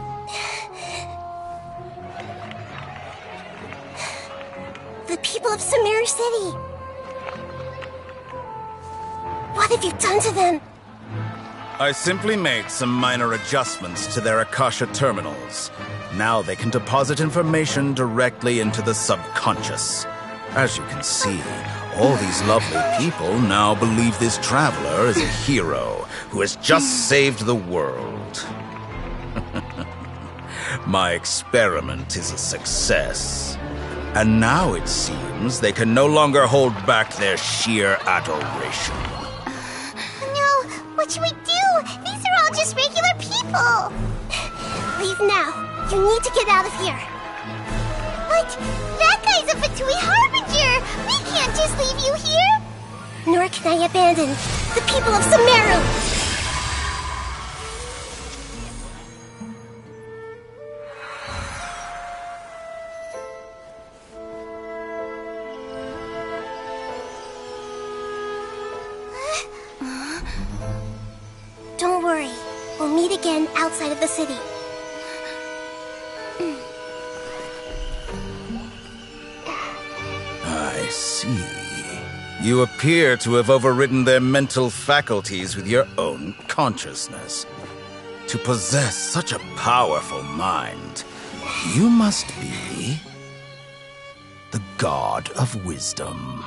The people of Sumeru City! What have you done to them? I simply made some minor adjustments to their Akasha terminals. Now they can deposit information directly into the subconscious. As you can see, all these lovely people now believe this traveler is a hero who has just saved the world. My experiment is a success. And now it seems they can no longer hold back their sheer adoration. No, what should we do? These are all just regular people. Leave now. You need to get out of here. What? That guy's a Fatui Harbinger! We can't just leave you here! Nor can I abandon the people of Sumeru! again outside of the city. I see. You appear to have overridden their mental faculties with your own consciousness. To possess such a powerful mind, you must be the god of wisdom.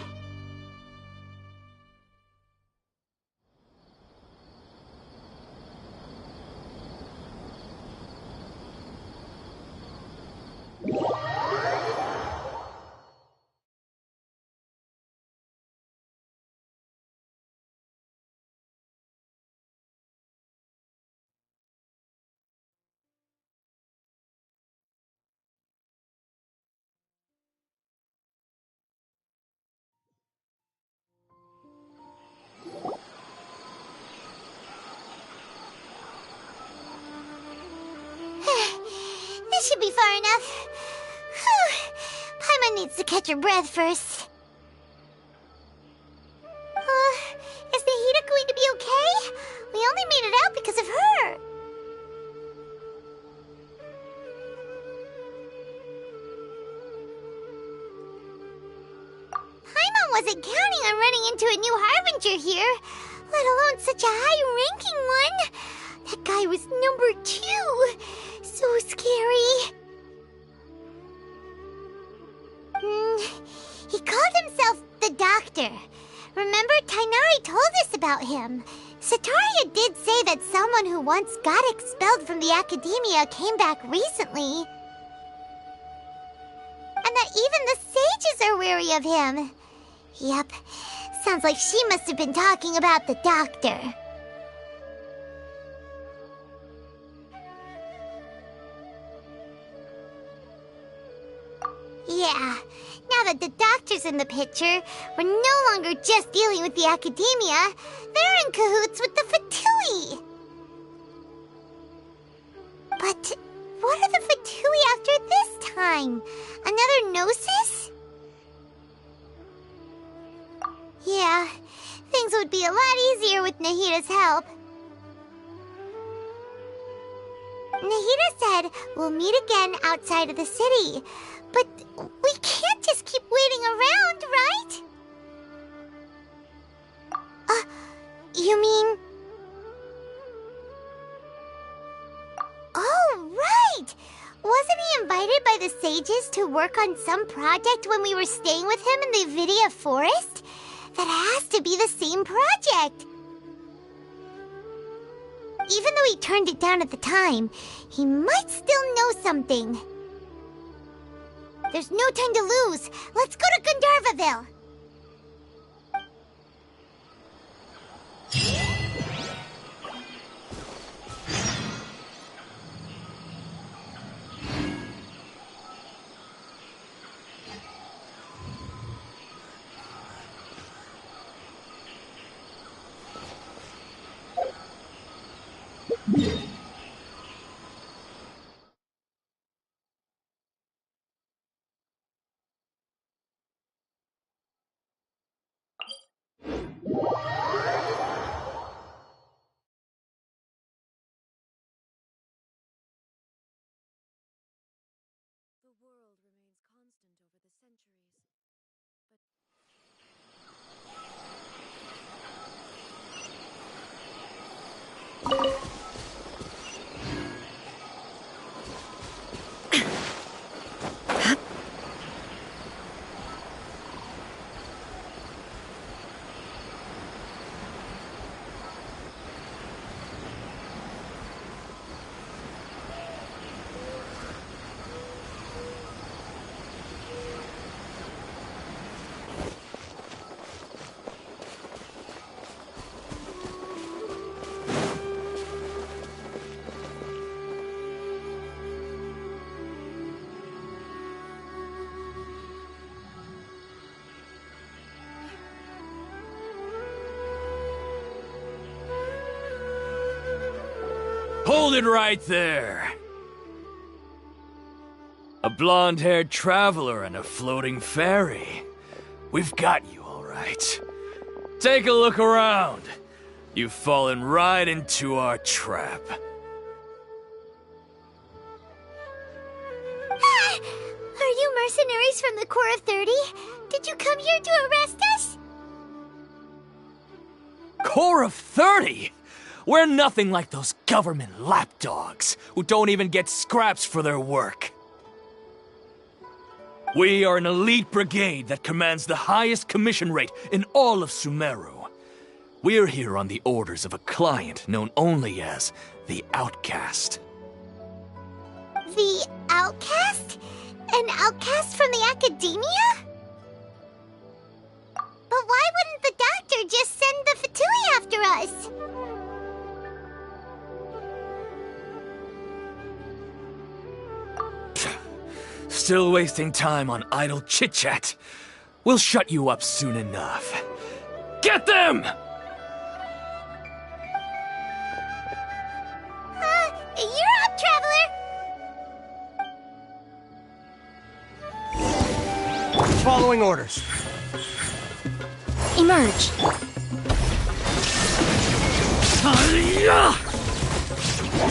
This should be far enough. Whew. Paimon needs to catch her breath first. Is Nahida going to be okay? We only made it out because of her. Paimon wasn't counting on running into a new Harbinger here, let alone such a high-ranking one. That guy was number 2. So scary. He called himself the Doctor. Remember, Tainari told us about him. Sataria did say that someone who once got expelled from the Academia came back recently. And that even the sages are wary of him. Yep, sounds like she must have been talking about the Doctor. Yeah, now that the Doctor's in the picture, we're no longer just dealing with the Academia. They're in cahoots with the Fatui. But what are the Fatui after this time? Another Gnosis? Yeah, things would be a lot easier with Nahida's help. Nahida said we'll meet again outside of the city. But we can't just keep waiting around, right? You mean... Oh, right! Wasn't he invited by the sages to work on some project when we were staying with him in the Avidia Forest? That has to be the same project! Even though he turned it down at the time, he might still know something. There's no time to lose. Let's go to Gandharvaville. Hold it right there! A blonde-haired traveler and a floating fairy. We've got you, all right. Take a look around. You've fallen right into our trap. mercenaries from the Corps of 30? Did you come here to arrest us? Corps of 30? We're nothing like those government lapdogs who don't even get scraps for their work. We are an elite brigade that commands the highest commission rate in all of Sumeru. We're here on the orders of a client known only as the Outcast. The Outcast? An outcast from the Academia? But why wouldn't the doctor just send the Fatui after us? Still wasting time on idle chit-chat. We'll shut you up soon enough. Get them! You're up, Traveler! Following orders. Emerge.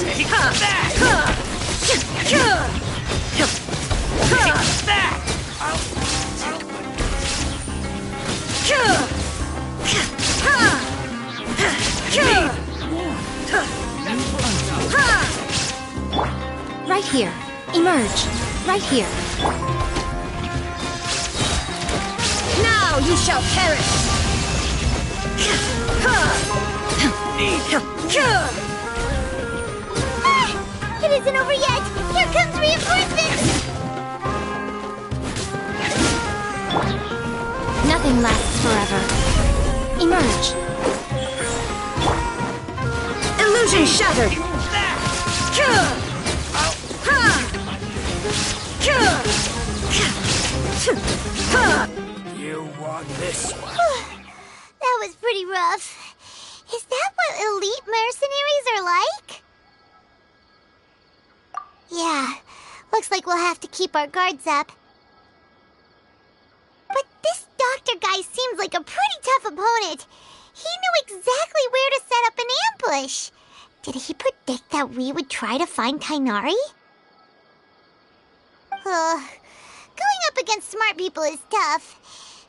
Take that! Take that! Right here. Emerge. Right here. Now you shall perish! It isn't over yet! Here comes reinforcements! Nothing lasts forever. Emerge. Illusion shattered! You want this one? That was pretty rough. Is that what elite mercenaries are like? Yeah, looks like we'll have to keep our guards up. But this doctor guy seems like a pretty tough opponent. He knew exactly where to set up an ambush. Did he predict that we would try to find Tighnari? Going up against smart people is tough.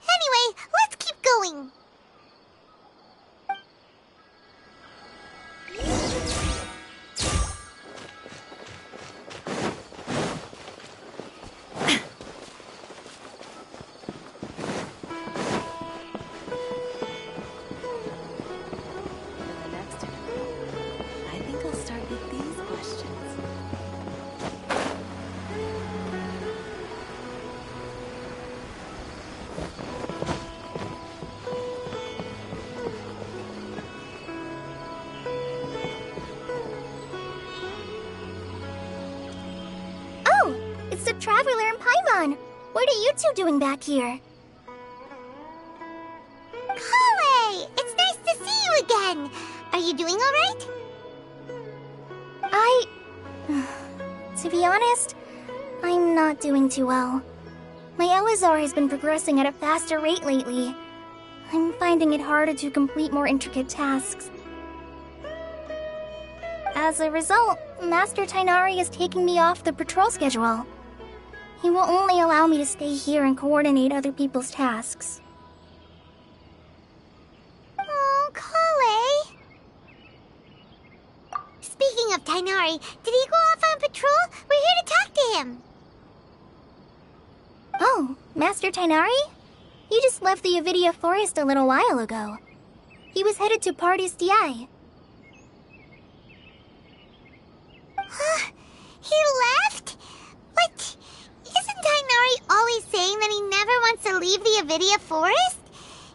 Anyway, let's keep going. I think I'll start with these questions. Oh, it's the Traveler and Paimon. What are you two doing back here? Kale! It's nice to see you again. Are you doing all right? To be honest, I'm not doing too well. My Elazar has been progressing at a faster rate lately. I'm finding it harder to complete more intricate tasks. As a result, Master Tighnari is taking me off the patrol schedule. He will only allow me to stay here and coordinate other people's tasks. Oh, Kale. Speaking of Tighnari, did he go off on patrol? We're here to talk to him. Oh, Master Tighnari? He just left the Avidia Forest a little while ago. He was headed to Pardes Di. He left? What? Isn't Tighnari always saying that he never wants to leave the Avidia Forest?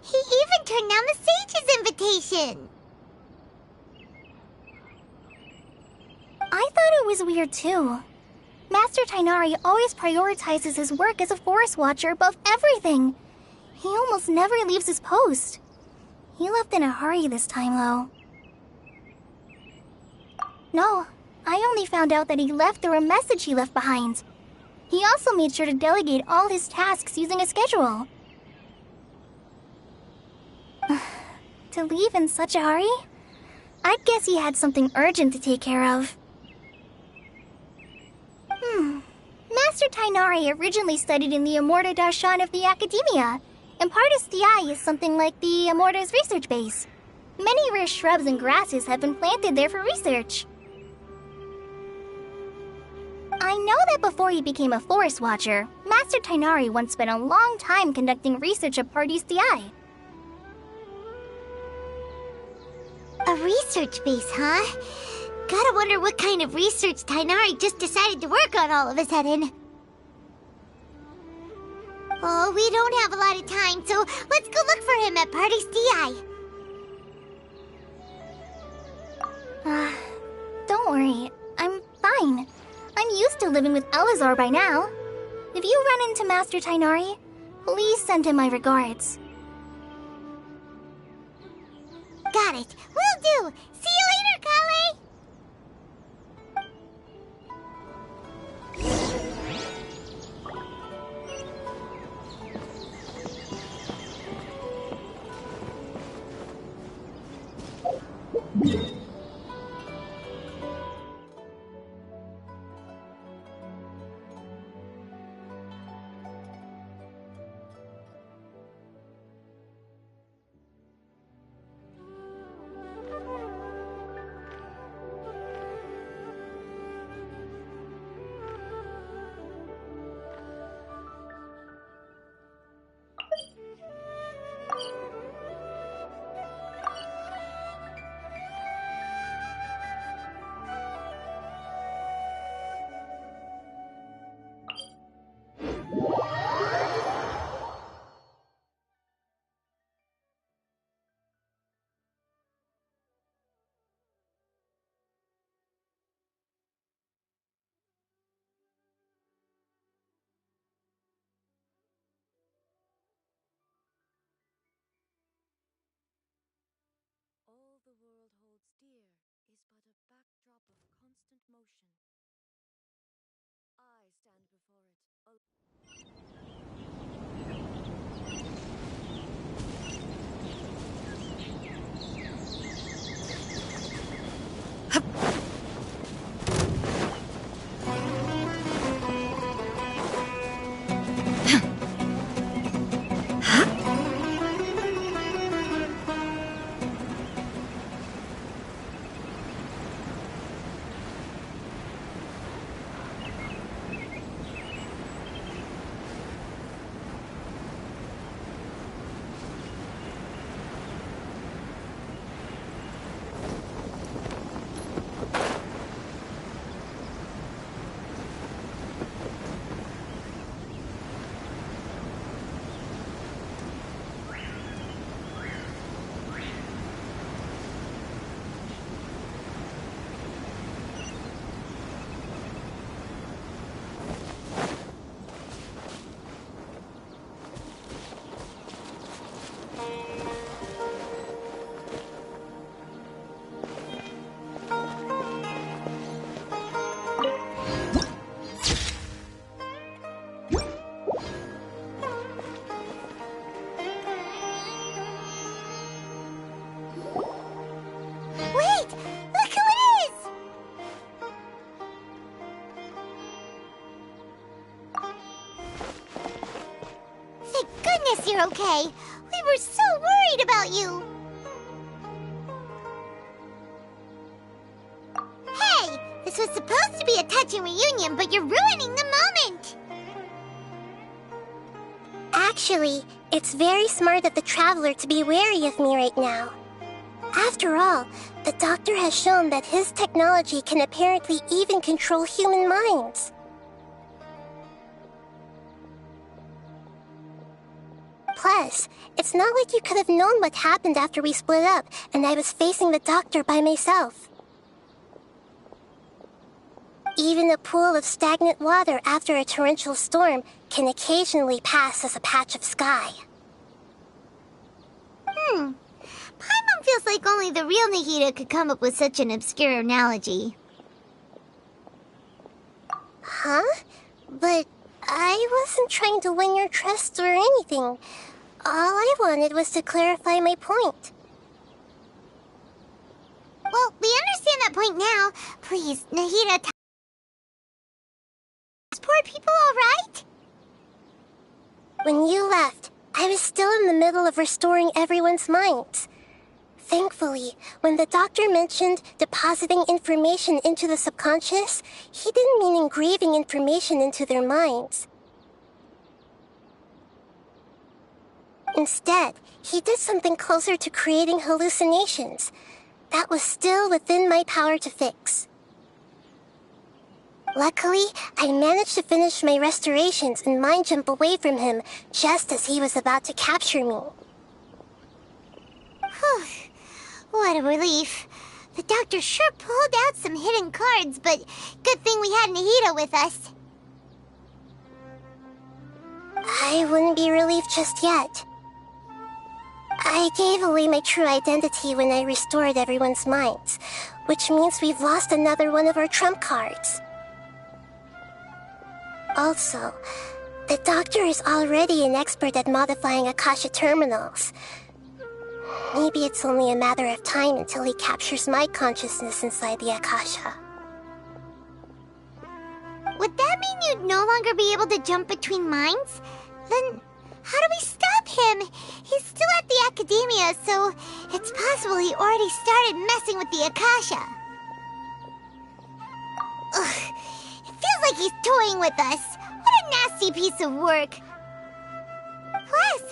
He even turned down the Sage's invitation. I thought it was weird too. Master Tighnari always prioritizes his work as a forest watcher above everything. He almost never leaves his post. He left in a hurry this time, though. No, I only found out that he left through a message he left behind. He also made sure to delegate all his tasks using a schedule. To leave in such a hurry? I guess he had something urgent to take care of. Master Tainari originally studied in the Immorta Darshan of the Academia, and Pardis Eye is something like the Immorta's research base. Many rare shrubs and grasses have been planted there for research. I know that before he became a forest watcher, Master Tainari once spent a long time conducting research at Pardis Eye. A research base, huh? Gotta wonder what kind of research Tainari just decided to work on all of a sudden. Oh, we don't have a lot of time, so let's go look for him at Pardis Eye. Don't worry, I'm fine. I'm used to living with Elazar by now. If you run into Master Tainari, please send him my regards. Got it. Will do. See you later, Kale. All the world holds dear is but a backdrop of constant motion. I stand before it you're okay. We were so worried about you. Hey, this was supposed to be a touching reunion, but you're ruining the moment. Actually, it's very smart of the Traveler to be wary of me right now. After all, the Doctor has shown that his technology can apparently even control human minds. Plus, it's not like you could have known what happened after we split up and I was facing the Doctor by myself. Even a pool of stagnant water after a torrential storm can occasionally pass as a patch of sky. Paimon feels like only the real Nahida could come up with such an obscure analogy. Huh? But I wasn't trying to win your trust or anything. All I wanted was to clarify my point. Well, we understand that point now. Please, Nahida, poor people all When you left, I was still in the middle of restoring everyone's minds. Thankfully, when the doctor mentioned depositing information into the subconscious, he didn't mean engraving information into their minds. Instead, he did something closer to creating hallucinations. That was still within my power to fix. Luckily, I managed to finish my restorations and mind jump away from him just as he was about to capture me. Whew. What a relief. The doctor sure pulled out some hidden cards, but good thing we had Nahida with us. I wouldn't be relieved just yet. I gave away my true identity when I restored everyone's minds, which means we've lost another one of our trump cards. Also, the doctor is already an expert at modifying Akasha terminals. Maybe it's only a matter of time until he captures my consciousness inside the Akasha. Would that mean you'd no longer be able to jump between minds? Then how do we stop him? He's still at the Academia, so it's possible he already started messing with the Akasha. Ugh, it feels like he's toying with us. What a nasty piece of work. Plus,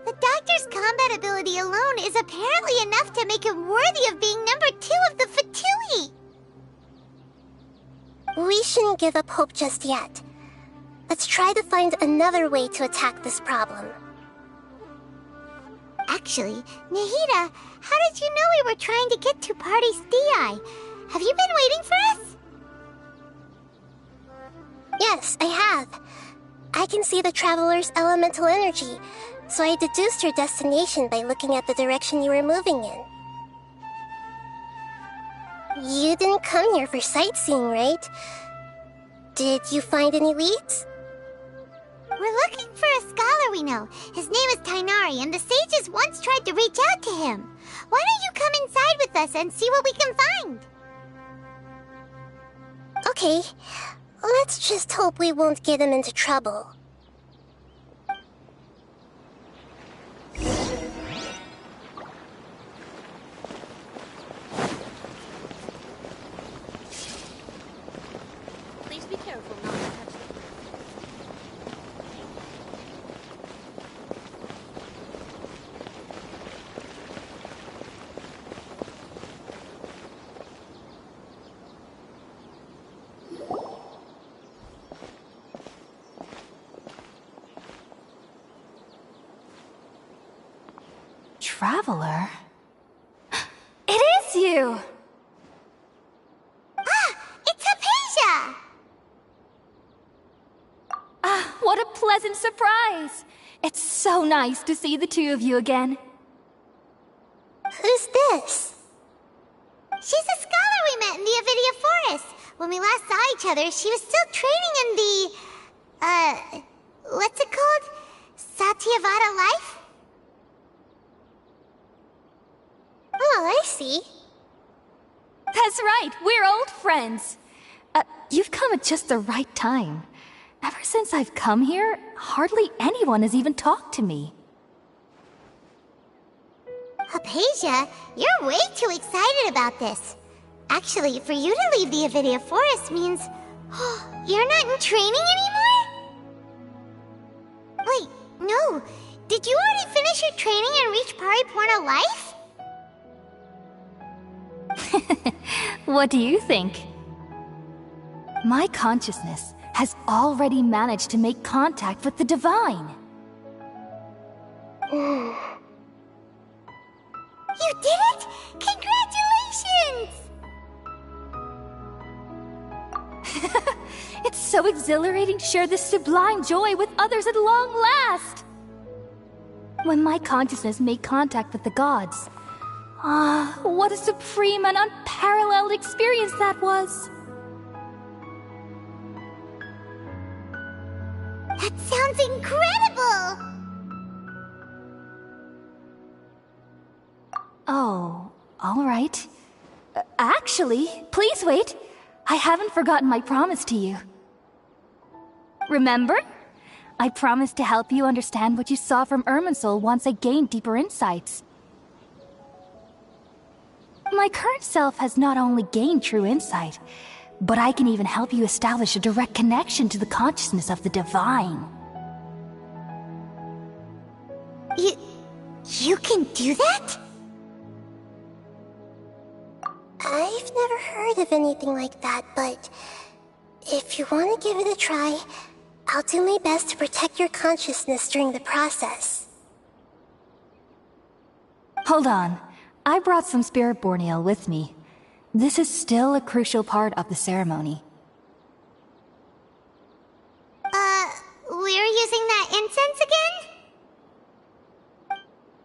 the doctor's combat ability alone is apparently enough to make him worthy of being number 2 of the Fatui. We shouldn't give up hope just yet. Let's try to find another way to attack this problem. Actually, Nahida, how did you know we were trying to get to Party Stiai? Have you been waiting for us? Yes, I have. I can see the traveler's elemental energy, so I deduced your destination by looking at the direction you were moving in. You didn't come here for sightseeing, right? Did you find any leads? We're looking for a scholar we know. His name is Tainari, and the sages once tried to reach out to him. Why don't you come inside with us and see what we can find? Okay, let's just hope we won't get him into trouble. Please be careful not to touch them. Traveler? It is you! Ah! It's Hypatia! Ah, what a pleasant surprise! It's so nice to see the two of you again. Who's this? She's a scholar we met in the Avidia Forest. When we last saw each other, she was still training in the... what's it called? Satyavada life? Oh, I see. That's right, we're old friends. You've come at just the right time. Ever since I've come here, hardly anyone has even talked to me. Hypatia, you're way too excited about this. Actually, for you to leave the Avidia Forest means... you're not in training anymore? Wait, no. Did you already finish your training and reach Pariporna life? What do you think? My consciousness has already managed to make contact with the divine. You did it! Congratulations! It's so exhilarating to share this sublime joy with others at long last! When my consciousness made contact with the gods, what a supreme and unparalleled experience that was! That sounds incredible! Oh, all right. Actually, please wait. I haven't forgotten my promise to you. Remember? I promise to help you understand what you saw from Irminsul once I gained deeper insights. My current self has not only gained true insight, but I can even help you establish a direct connection to the consciousness of the divine. You can do that? I've never heard of anything like that, but if you want to give it a try, I'll do my best to protect your consciousness during the process. Hold on. I brought some spirit-born ale with me. This is still a crucial part of the ceremony. We're using that incense again?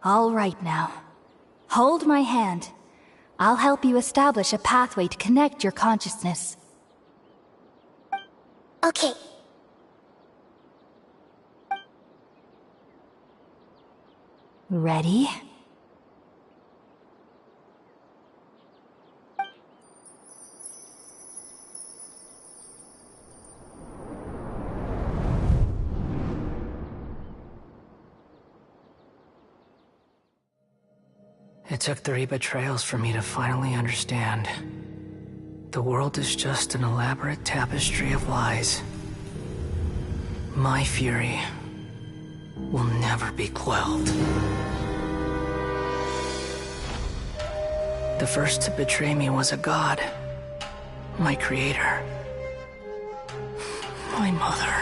All right now. Hold my hand. I'll help you establish a pathway to connect your consciousness. Okay. Ready? It took 3 betrayals for me to finally understand. The world is just an elaborate tapestry of lies. My fury will never be quelled. The first to betray me was a god. My creator. My mother.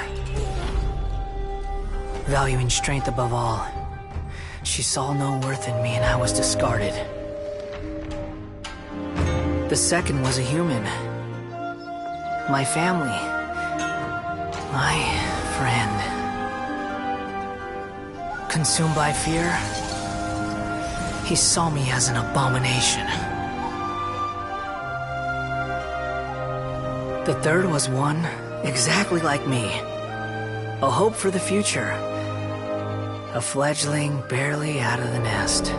Valuing strength above all, she saw no worth in me and I was discarded. The second was a human. My family. My friend. Consumed by fear, he saw me as an abomination. The third was one exactly like me. A hope for the future. A fledgling barely out of the nest.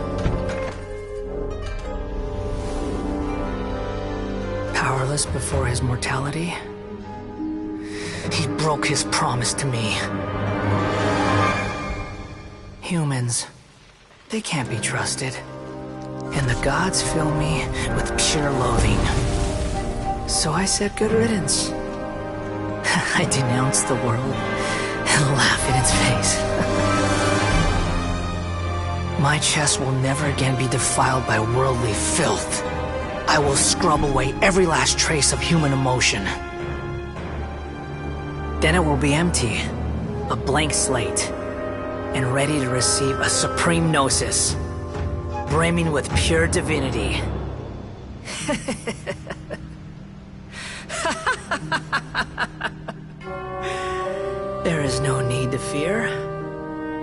Powerless before his mortality, he broke his promise to me. Humans, they can't be trusted. And the gods fill me with pure loathing. So I said good riddance. I denounce the world and laugh in its face. My chest will never again be defiled by worldly filth. I will scrub away every last trace of human emotion. Then it will be empty, a blank slate, and ready to receive a supreme gnosis, brimming with pure divinity. There is no need to fear.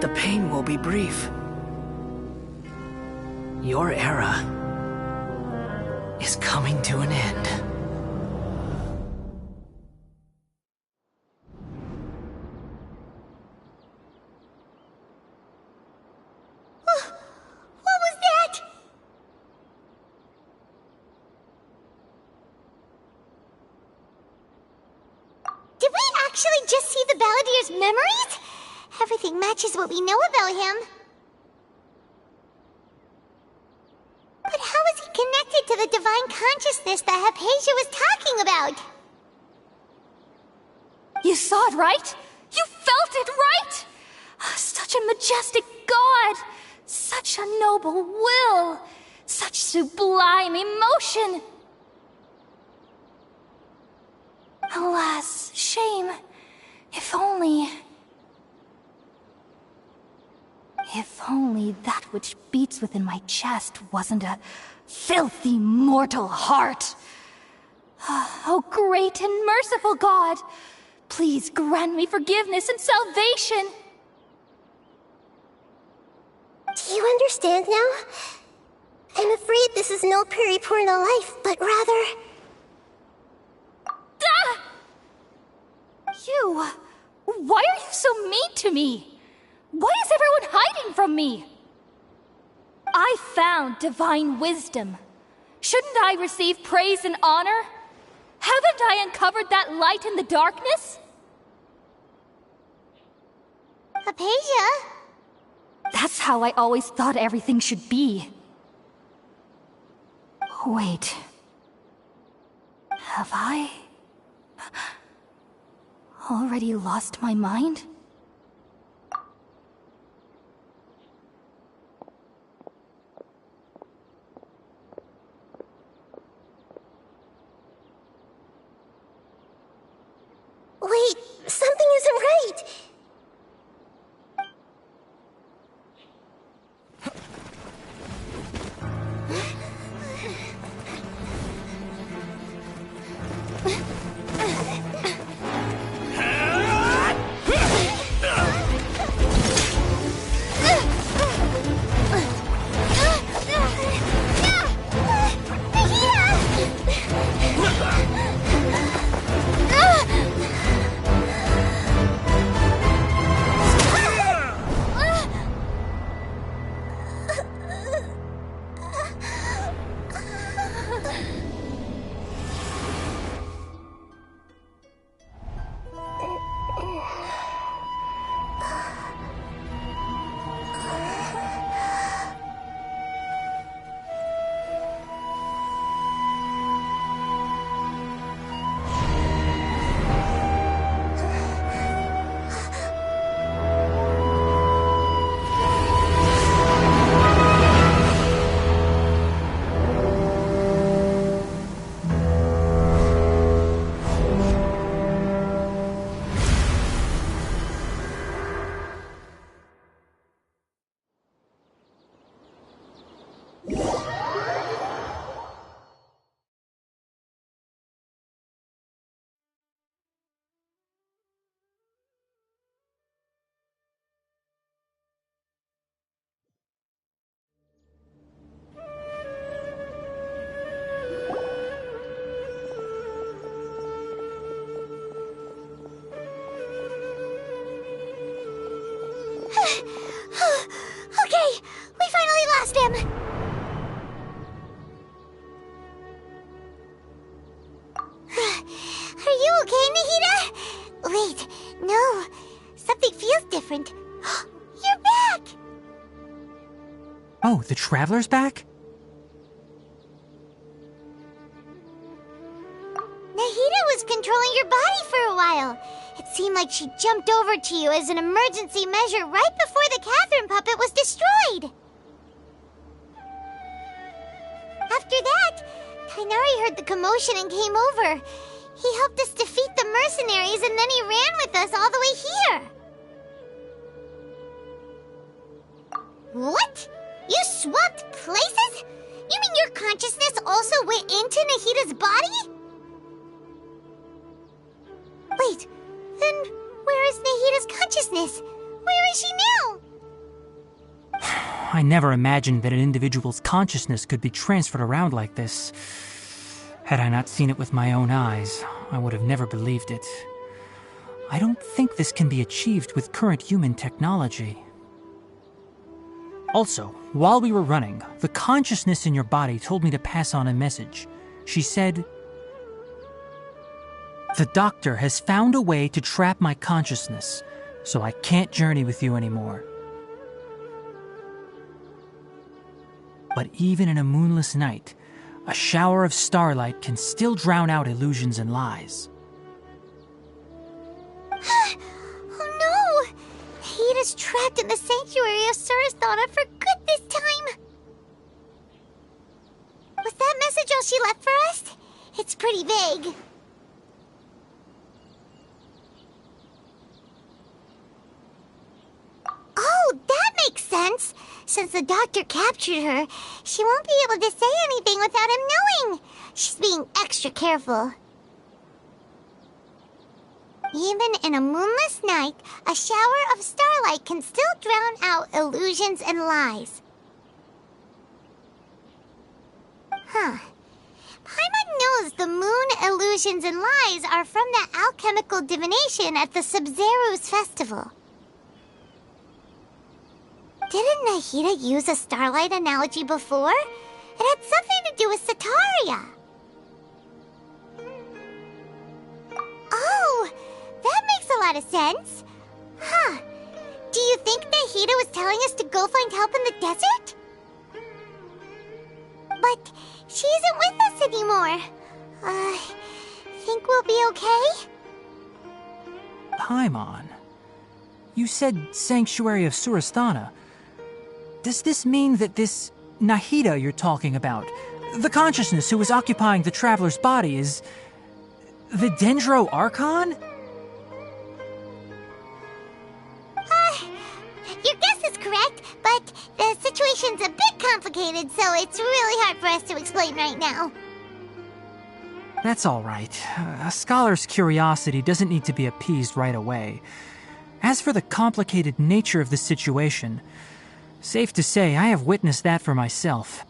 The pain will be brief. Your era is coming to an end. What was that? Did we actually just see the Balladier's memories? Everything matches what we know about him. But how is he connected to the divine consciousness that Hypatia was talking about? You saw it, right? You felt it, right? Such a majestic god! Such a noble will! Such sublime emotion! Alas, shame. If only... If only that which beats within my chest wasn't a filthy mortal heart. Oh, great and merciful God, please grant me forgiveness and salvation. Do you understand now? I'm afraid this is no Puripurna life, but rather... Ah! You... Why are you so mean to me? Why is everyone hiding from me? I found divine wisdom. Shouldn't I receive praise and honor? Haven't I uncovered that light in the darkness? Apasia? That's how I always thought everything should be. Wait. Have I already lost my mind? Wait, something isn't right. Okay, we finally lost him! Are you okay, Nahida? Wait, no. Something feels different. You're back! Oh, the Traveler's back? Nahida was controlling your body for a while. It seemed like she jumped over to you as an emergency measure right before the Catherine puppet was destroyed. After that, Tainari heard the commotion and came over. He helped us defeat the mercenaries and then he ran with us all the way here. What? You swapped places? You mean your consciousness also went into Nahida's body? Wait, then where is Nahida's consciousness? Where is she now? I never imagined that an individual's consciousness could be transferred around like this. Had I not seen it with my own eyes, I would have never believed it. I don't think this can be achieved with current human technology. Also, while we were running, the consciousness in your body told me to pass on a message. She said, "The doctor has found a way to trap my consciousness, so I can't journey with you anymore." But even in a moonless night, a shower of starlight can still drown out illusions and lies. Oh no! Nahida's trapped in the sanctuary of Surasthana for good this time! Was that message all she left for us? It's pretty vague. Oh, that makes sense! Since the doctor captured her, she won't be able to say anything without him knowing. She's being extra careful. Even in a moonless night, a shower of starlight can still drown out illusions and lies. Huh. Paimon knows the moon illusions and lies are from that alchemical divination at the Sub-Zero's festival. Didn't Nahida use a starlight analogy before? It had something to do with Sataria. Oh, that makes a lot of sense. Huh. Do think Nahida was telling us to go find help in the desert? But she isn't with us anymore. Think we'll be okay? Paimon, you said Sanctuary of Surasthana. Does this mean that this Nahida you're talking about, the consciousness who was occupying the traveler's body, is the Dendro Archon? Your guess is correct, but the situation's a bit complicated, so it's really hard for us to explain right now. That's all right. A scholar's curiosity doesn't need to be appeased right away. As for the complicated nature of the situation, safe to say I have witnessed that for myself.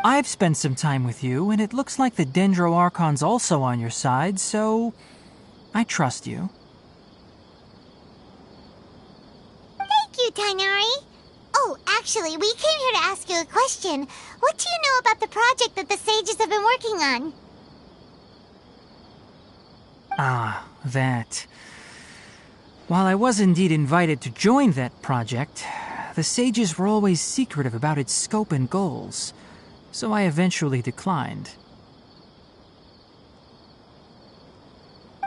I've spent some time with you, and it looks like the Dendro Archon's also on your side, so I trust you. Thank you, Tainari. Oh, actually, we came here to ask you a question. What do you know about the project that the sages have been working on? Ah, that. While I was indeed invited to join that project, the sages were always secretive about its scope and goals, so I eventually declined.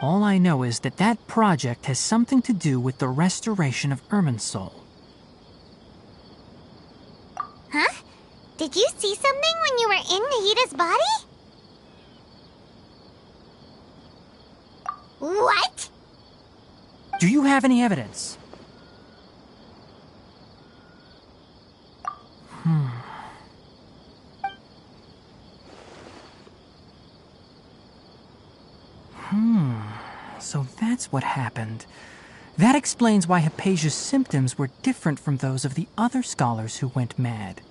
All I know is that that project has something to do with the restoration of Irminsul. Huh? Did you see something when you were in Nahida's body? What? Do you have any evidence? So that's what happened. That explains why Hypatia's symptoms were different from those of the other scholars who went mad.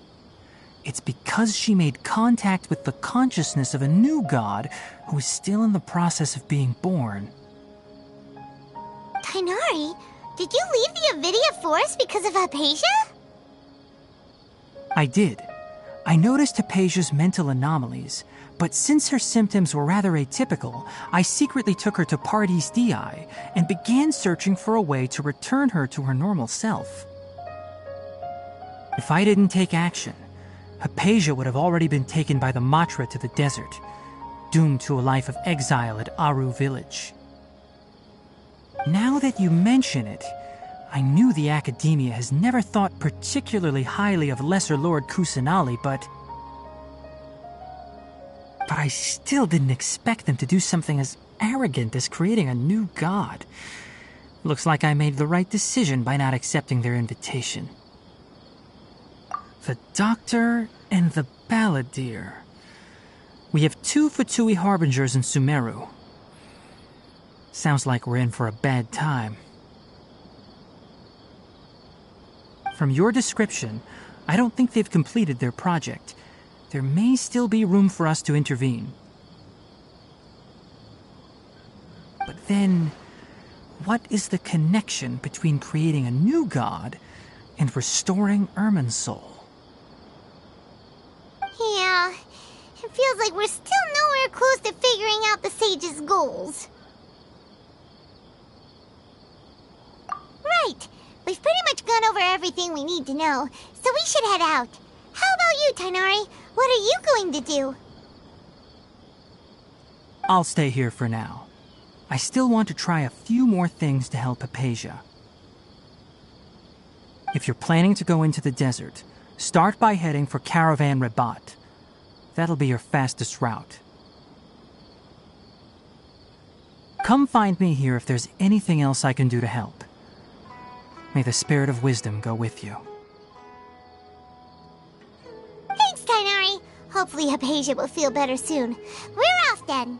It's because she made contact with the consciousness of a new god who is still in the process of being born. Tainari, did you leave the Avidia Forest because of Hypatia? I did. I noticed Hypatia's mental anomalies, but since her symptoms were rather atypical, I secretly took her to Pardes Dii and began searching for a way to return her to her normal self. If I didn't take action, Hypatia would have already been taken by the Matra to the desert, doomed to a life of exile at Aru village. Now that you mention it, I knew the Academia has never thought particularly highly of Lesser Lord Kusanali, but I still didn't expect them to do something as arrogant as creating a new god. Looks like I made the right decision by not accepting their invitation. The Doctor and the Balladeer. We have 2 Fatui Harbingers in Sumeru. Sounds like we're in for a bad time. From your description, I don't think they've completed their project. There may still be room for us to intervene. But then, what is the connection between creating a new god and restoring Irminsul? Yeah, it feels like we're still nowhere close to figuring out the sage's goals. Right, we've pretty much gone over everything we need to know, so we should head out. How about you, Tainari? What are you going to do? I'll stay here for now. I still want to try a few more things to help Hypatia. If you're planning to go into the desert, start by heading for Caravan Rabat. That'll be your fastest route. Come find me here if there's anything else I can do to help. May the spirit of wisdom go with you. Thanks, Tainari. Hopefully Hypatia will feel better soon. We're off then.